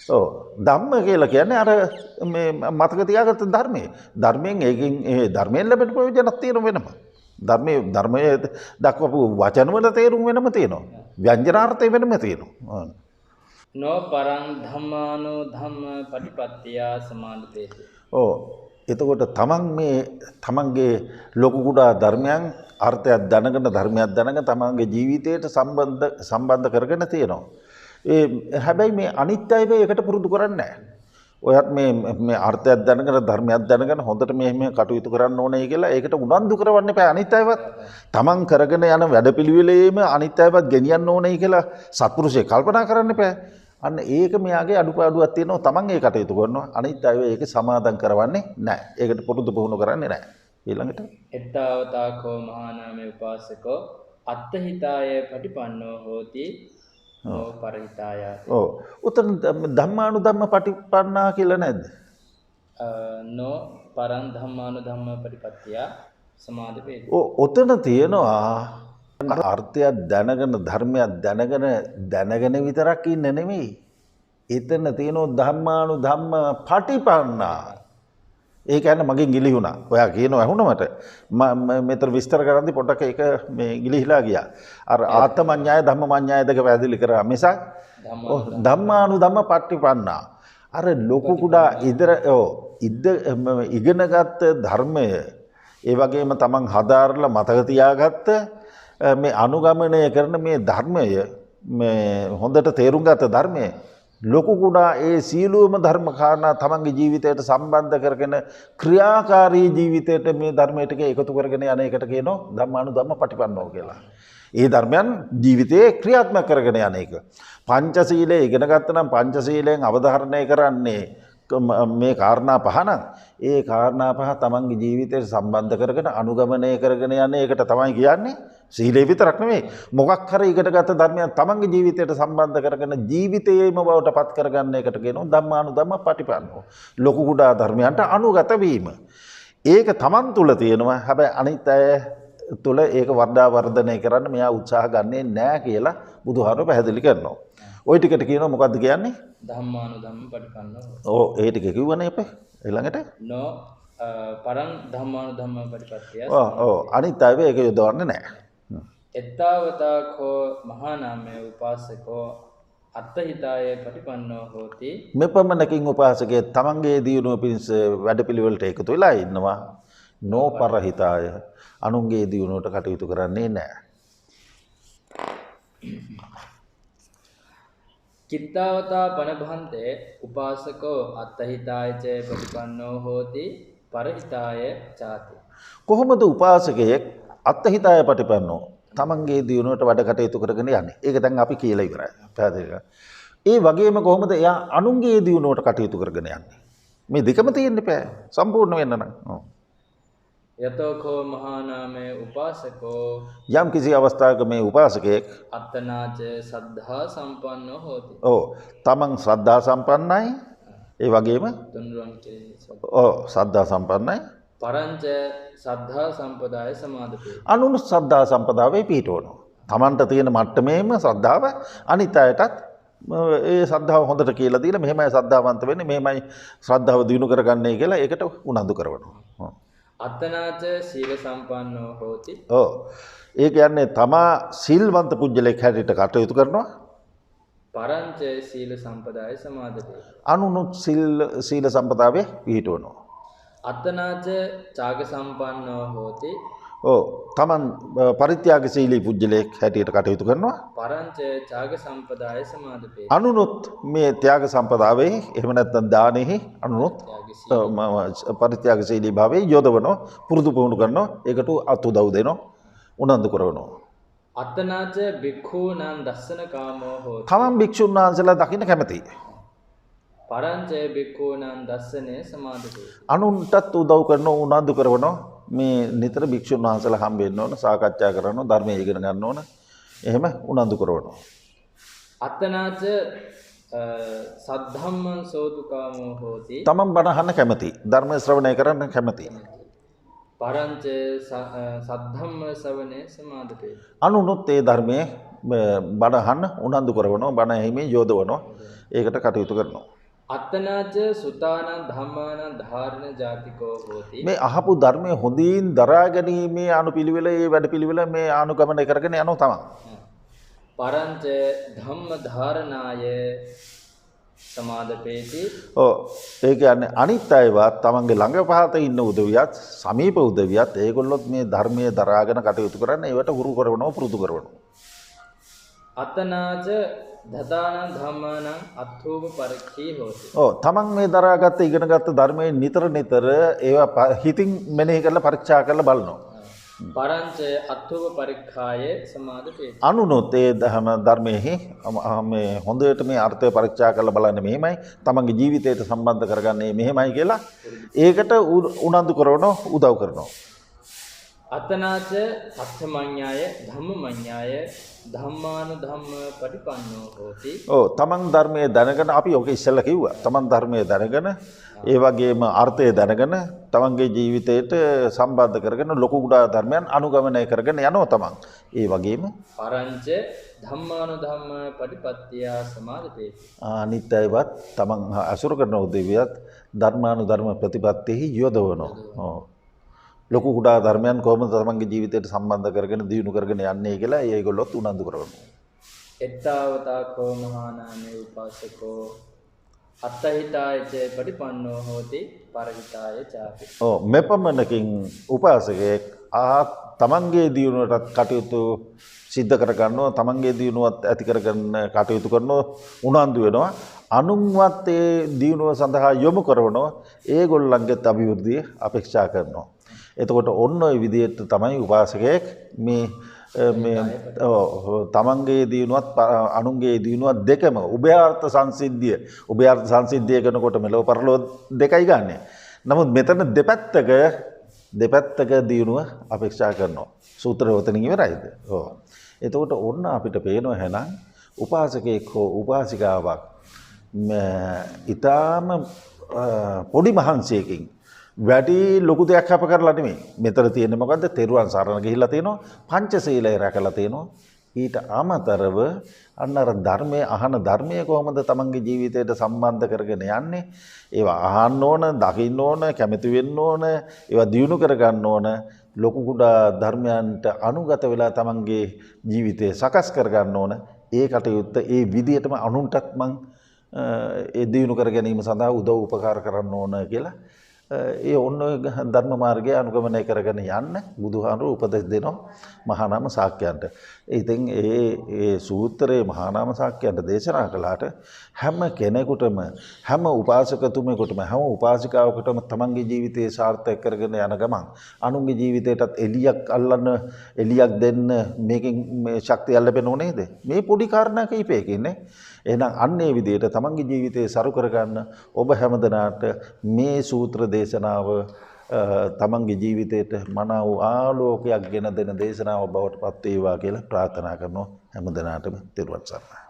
ඔව් ධම්ම කියලා කියන්නේ අර මේ මතක තියාගත්ත ධර්මයේ. ධර්මයෙන් ඒකෙන් ඒ ධර්මයෙන් ලැබෙන ප්‍රයෝජනක් තියෙන වෙනම. ධර්මයේ දක්වපු වචන වල තේරුම් වෙනම තියෙනවා. ව්‍යංජනාර්ථය වෙනම තියෙනවා. නෝ පරං ධම්මානෝ ධම්ම පටිපත්තිය සමාදපේති. ඔව් එතකොට තමන්ගේ ලොකු කුඩා ධර්මයන් අර්ථයක් දැනගෙන ධර්මයක් දැනගෙන තමන්ගේ ජීවිතයට සම්බන්ධ කරගෙන තියෙනවා. හැබැයි මේ අනිත් අය මේකට පුරුදු කරන්නේ නැහැ. ඔයත් මේ අර්ථයක් දැනගෙන ධර්මයක් දැනගෙන හොඳට මේ කටයුතු කරන්න ඕනේ කියලා ඒකට උනන්දු කරවන්න එපා අනිත් අයවත්. තමන් කරගෙන යන වැඩපිළිවෙලේම අනිත් අයවත් ගෙනියන්න ඕනේ කියලා සත්පුරුෂය කල්පනා කරන්න එපා. අන්න ඒක මෙයාගේ අඩුපාඩුවක් තියෙනවා. තමන් ඒ කටයුතු කරනවා. අනිත් අය ඒක සමාදම් කරවන්නේ නැහැ. ඒකට පුරුදු පුහුණු කරන්නේ නැහැ. ඊළඟට එත්තාවතාකෝ මහානාමේ උපාසකෝ අත්තහිතාය පටිපන්නෝ හෝති නෝ පරහිතාය. ඔව්. උතන ධම්මානුධම්ම පටිපන්නා කියලා නැද්ද? නෝ පරං ධම්මානුධම්ම පටිපත්තිය සමාදපේති. ඔතන තියෙනවා අර්ථයක් දැනගෙන ධර්මයක් දැනගෙන විතරක් ඉන්න නෙමෙයි. එතන තියෙනවා ධම්මානුධම්ම පටිපන්නා. ඒ කියන්නේ මගෙන් ගිලිහුණා. ඔයා කියනවා ඇහුණා මට. මෙතන විස්තර කරද්දි පොඩ්ඩක් ඒක මේ ගිලිහිලා ගියා. අර ආත්මඥාය ධම්මඥාය දෙක පැහැදිලි කරා මිසක් ධම්මානුධම්ම පටිපන්නා. අර ලොකු කුඩා ඉගෙනගත්ත ධර්මය ඒ වගේම තමන් හදාarලා මතක තියාගත්ත මේ අනුගමනය කරන මේ ධර්මය මේ හොඳට තේරුම් ගත්ත ධර්මය ලොකු කුඩා ඒ සීලුවම ධර්ම කාරණා තමන්ගේ ජීවිතයට සම්බන්ධ කරගෙන ක්‍රියාකාරී ජීවිතයට මේ ධර්මයට එකතු කරගෙන යන එකට කියනවා ධම්මානුධම්ම පටිපන්නෝ කියලා. ඒ ධර්මයන් ජීවිතයේ ක්‍රියාත්මක කරගෙන යන එක. පංචශීලයේ ඉගෙන ගත්තා නම් පංචශීලයෙන් අවධාරණය කරන්නේ මේ කාරණා පහ නම් ඒ කාරණා පහ තමන්ගේ ජීවිතයට සම්බන්ධ කරගෙන අනුගමනය කරගෙන යන එකට තමයි කියන්නේ සීලය විතරක් නෙමෙයි මොකක් හරි ඉගෙනගත්ත ධර්මයක් තමන්ගේ ජීවිතයට සම්බන්ධ කරගෙන ජීවිතයේම බවට පත් කරගන්න එකට කියනවා ධම්මානුධම්ම පටිපන්නෝ. ලොකු කුඩා ධර්මයන්ට අනුගත වීම. ඒක තමන් තුල තියෙනවා. හැබැයි අනිත් අය තුල ඒක වර්ධා වර්ධනය කරන්න මෙයා උත්සාහ ගන්නේ නැහැ කියලා බුදුහාරෝ පැහැදිලි කරනවා. ওই ටිකට කියනවා මොකද්ද කියන්නේ? ධම්මානුධම්ම පටිපන්නෝ. ඔව් ඒ ටික කිව්වනේ අපේ. ඊළඟට නෝ පරං ධම්මානුධම්ම පටිපත්තිය. ඔව් අනිත් අය ඒක යොදවන්නේ නැහැ. එත්තාවතාකෝ මහානාමේ උපාසකෝ අත්තහිතාය පටිපන්නෝ හෝති. මෙපමණකින් උපාසකයේ තමන්ගේ දියුණුව පිණිස වැඩපිළිවෙලට එකතු වෙලා ඉන්නවා. නෝ පරහිතාය අනුන්ගේ දියුණුවට කටයුතු කරන්නේ නැහැ. කිත්තාවතා පනභන්තේ උපාසකෝ අත්තහිතාය ච පටිපන්නෝ හෝති පරහිතාය චාති. කොහොමද උපාසකයෙක් අත්තහිතාය පටිපන්නෝ තමන්ගේ දියුණුවට වැඩ කටයුතු කරගෙන යන්නේ? ඒක දැන් අපි කියලා ඉවරයි. පැහැදිලිද? ඒ වගේම කොහොමද එයා අනුන්ගේ දියුණුවට කටයුතු කරගෙන යන්නේ? මේ දෙකම තියෙන්න බෑ. සම්පූර්ණ වෙන්න නම්. යතෝකෝ මහානාමේ උපාසකෝ යම් කිසි අවස්ථාවක මේ උපාසකයෙක් අත්තනාච සද්ධා සම්පන්නෝ හෝති. ඔව් තමන් ශ්‍රද්ධා සම්පන්නයි. ඒ වගේම තුන්රුවන් කෙරෙහි ශ්‍රද්ධා සම්පන්නයි. පරංච සද්ධා සම්පදාය සමාදපේ. අනුන් ශ්‍රද්ධා සම්පදාවේ පිහිටවනවා. තමන්ට තියෙන මට්ටමේම ශ්‍රද්ධාව අනිත් අයටත් ඒ ශ්‍රද්ධාව හොඳට කියලා දීලා මෙහෙමයි ශ්‍රද්ධාවන්ත වෙන්නේ මෙහෙමයි ශ්‍රද්ධාව දිනු කරගන්නේ කියලා ඒකට උනන්දු කරනවා. අත්තනාච සීල සම්පන්නෝ හෝති. ඔව්. ඒ කියන්නේ තමා සිල්වන්ත පුජ්‍යලෙක් හැටියට කටයුතු කරනවා. පරංච සීල සම්පදාය සමාදපේ. අනුනුත් සීල සම්පදාවේ පිහිටවනවා. අත්තනාච ඡාග සම්පන්නෝ හෝති. ඔව්. තමන් පරිත්‍යාගශීලී පුජ්‍යලෙක් හැටියට කටයුතු කරනවා. පරංච ඡාග සම්පදාය සමාදපේ. අනුනුත් මේ ත්‍යාග සම්පදාවේ එහෙම නැත්නම් දානෙහි අනුනුත් පරිත්‍යාගශීලී භාවයේ යොදවනවා පුරුදු පුහුණු කරනවා ඒකට අත් උදව් දෙනවා උනන්දු කරනවා. අත්තනාච භික්ඛූනං දස්සන කාමෝ හෝති. තමන් භික්ෂුන් වහන්සේලා දකින්න කැමතියි. පරංච භික්ඛූනං දස්සනේ සමාදපේ. අනුන්ටත් උදව් කරනවා උනන්දු කරනවා මේ නිතර භික්ෂුන් වහන්සේලා හම්බ වෙන්න ඕන සාකච්ඡා කරනවා ධර්මයේ ඉගෙන ගන්න ඕන එහෙම උනන්දු කරනවා. අත්තනාච සද්ධම්මං සෝතුකාමෝ හෝති. තමන් බණ අහන්න කැමතියි. ධර්ම ශ්‍රවණය කරන්න කැමතියි. පරංච සද්ධම්ම ශ්‍රවණේ සමාදපේ. අනුනුත් ඒ ධර්මයේ බණ අහන්න උනන්දු කරනවා බණ ඇහිමේ යොදවනවා ඒකට කටයුතු කරනවා. අත්තනාච සුතානං ධම්මානං ධාරණ ජාතිකෝ හෝති. මේ අහපු ධර්මයේ හොඳින් දරා ගැනීමේ අනුපිළිවෙල ඒ වැඩපිළිවෙල මේ අනුගමනය කරගෙන යනවා තමයි. පරංච ධම්ම ධාරණාය සමාදපේති. ඔව් ඒ කියන්නේ අනිත් අයවත් තමන්ගේ ළඟ පහත ඉන්න උදවියත් සමීප උදවියත් ඒගොල්ලොත් මේ ධර්මයේ දරාගෙන කටයුතු කරන්න ඒවට හුරු කරනවා පුරුදු කරනවා. අතනාච දදාන ධම්මානං අත්ථෝප පරික්ඛී හෝති. ඔව් තමන් මේ දරාගත්ත ඉගෙනගත්ත ධර්මයේ නිතර ඒවා හිතින් මෙනෙහි කරලා පරීක්ෂා කරලා බලනවා. පරංච අත්ථෝප පරික්ඛාය සමාදපේති. අනුනොත් ඒ ධර්මයේ මේ හොඳට මේ අර්ථය පරීක්ෂා කරලා බලන්නේ මෙහෙමයි තමන්ගේ ජීවිතයට සම්බන්ධ කරගන්නේ මෙහෙමයි කියලා ඒකට උනන්දු කරනවා උදව් කරනවා. අතනාච අත්ථමඤ්ඤාය ධම්මමඤ්ඤාය ධම්මානුධම්ම පටිපන්නෝ හෝති. ඔව් තමන් ධර්මයේ දැනගෙන අපි ඔක ඉස්සෙල්ලා කිව්වා. තමන් ධර්මයේ දැනගෙන ඒ වගේම අර්ථය දැනගෙන තමන්ගේ ජීවිතයට සම්බන්ධ කරගෙන ලොකු කුඩා ධර්මයන් අනුගමනය කරගෙන යනවා තමන්. ඒ වගේම පරංච ධම්මානුධම්ම පටිපත්තිය සමාදපේති. අනිත් අයවත් තමන් අසුර කරන උදවියත් ධර්මානුධර්ම ප්‍රතිපත්තියෙහි යොදවනවා. ඔව් ලොකු කුඩා ධර්මයන් කොහොමද තමන්ගේ ජීවිතයට සම්බන්ධ කරගෙන දියුණු කරගෙන යන්නේ කියලා ඒගොල්ලොත් උනන්දු කරනවා. එත්තාවතා කෝ මහානාමේ උපාසකෝ අත්තහිතායච පටිපන්නෝ හෝති පරහිතාය චාපි. ඔව් මෙපමණකින් උපාසකයෙක් තමන්ගේ දියුණුවටත් කටයුතු සිද්ධ කර ගන්නවා තමන්ගේ දියුණුවත් ඇති කරගන්න කටයුතු කරනවා උනන්දු වෙනවා අනුන්වත් ඒ දියුණුව සඳහා යොමු කරනවා ඒගොල්ලන්ගේත් අභිවෘද්ධිය අපේක්ෂා කරනවා. එතකොට ඔන්න ඔය විදිහට තමයි උපාසකයෙක් මේ තමන්ගේ දියුණුවත් අනුන්ගේ දියුණුවත් දෙකම උභයාර්ථ සංසිද්ධිය කරනකොට මෙලොව පරලොව දෙකයි ගන්නෙ. නමුත් මෙතන දෙපැත්තක දියුණුව අපේක්ෂා කරනවා. සූත්‍රය ඔතනින් ඉවරයිද? ඔව්. එතකොට ඔන්න අපිට පේනවා එහෙනම් උපාසකයෙක් හෝ උපාසිකාවක් ඊටාම පොඩි මහන්සියකින් වැඩි ලොකු දෙයක් අප කරලා නෙමෙයි. මෙතන තියෙන්නේ මොකද්ද? තෙරුවන් සරණ ගිහිල්ලා තියෙනවා. පංචශීලය රැකලා තියෙනවා. ඊට අමතරව අන්න අර ධර්මයේ අහන ධර්මයේ කොහොමද තමන්ගේ ජීවිතයට සම්බන්ධ කරගෙන යන්නේ? ඒවා අහන්න ඕන, දකින්න ඕන, කැමති වෙන්න ඕන, ඒවා දියුණු කරගන්න ඕන. ලොකු කුඩා ධර්මයන්ට අනුගත වෙලා තමන්ගේ ජීවිතය සකස් කරගන්න ඕන. ඒ කටයුත්ත ඒ විදියටම අනුන්ටත් මං ඒ දියුණු කර ගැනීම සඳහා උදව් උපකාර කරන්න ඕන කියලා ඒ ඔන්න ධර්ම මාර්ගය අනුගමනය කරගෙන යන්න බුදුහාමුදුරුවෝ උපදෙස් දෙනවා මහා නාම ශාක්‍යයන්ට. ඉතින් ඒ සූත්‍රයේ මහා නාම ශාක්‍යයන්ට දේශනා කළාට හැම කෙනෙකුටම හැම උපාසකතුමෙකුටම හැම උපාසිකාවකටම තමන්ගේ ජීවිතේ සාර්ථක කරගෙන යන ගමන් අනුන්ගේ ජීවිතයටත් එලියක් දෙන්න මේකෙන් මේ ශක්තිය ලැබෙනව නේද? මේ පොඩි කාරණා කීපයකින්නේ. එහෙනම් අන්න ඒ විදිහට තමන්ගේ ජීවිතේ සරු කරගන්න ඔබ හැමදෙනාට මේ සූත්‍ර දේශනාව තමන්ගේ ජීවිතයට මනාව ආලෝකයක් ගෙන දෙන දේශනාව බවට පත් වේවා කියලා ප්‍රාර්ථනා කරනවා හැමදෙනාටම තෙරුවන් සරණයි.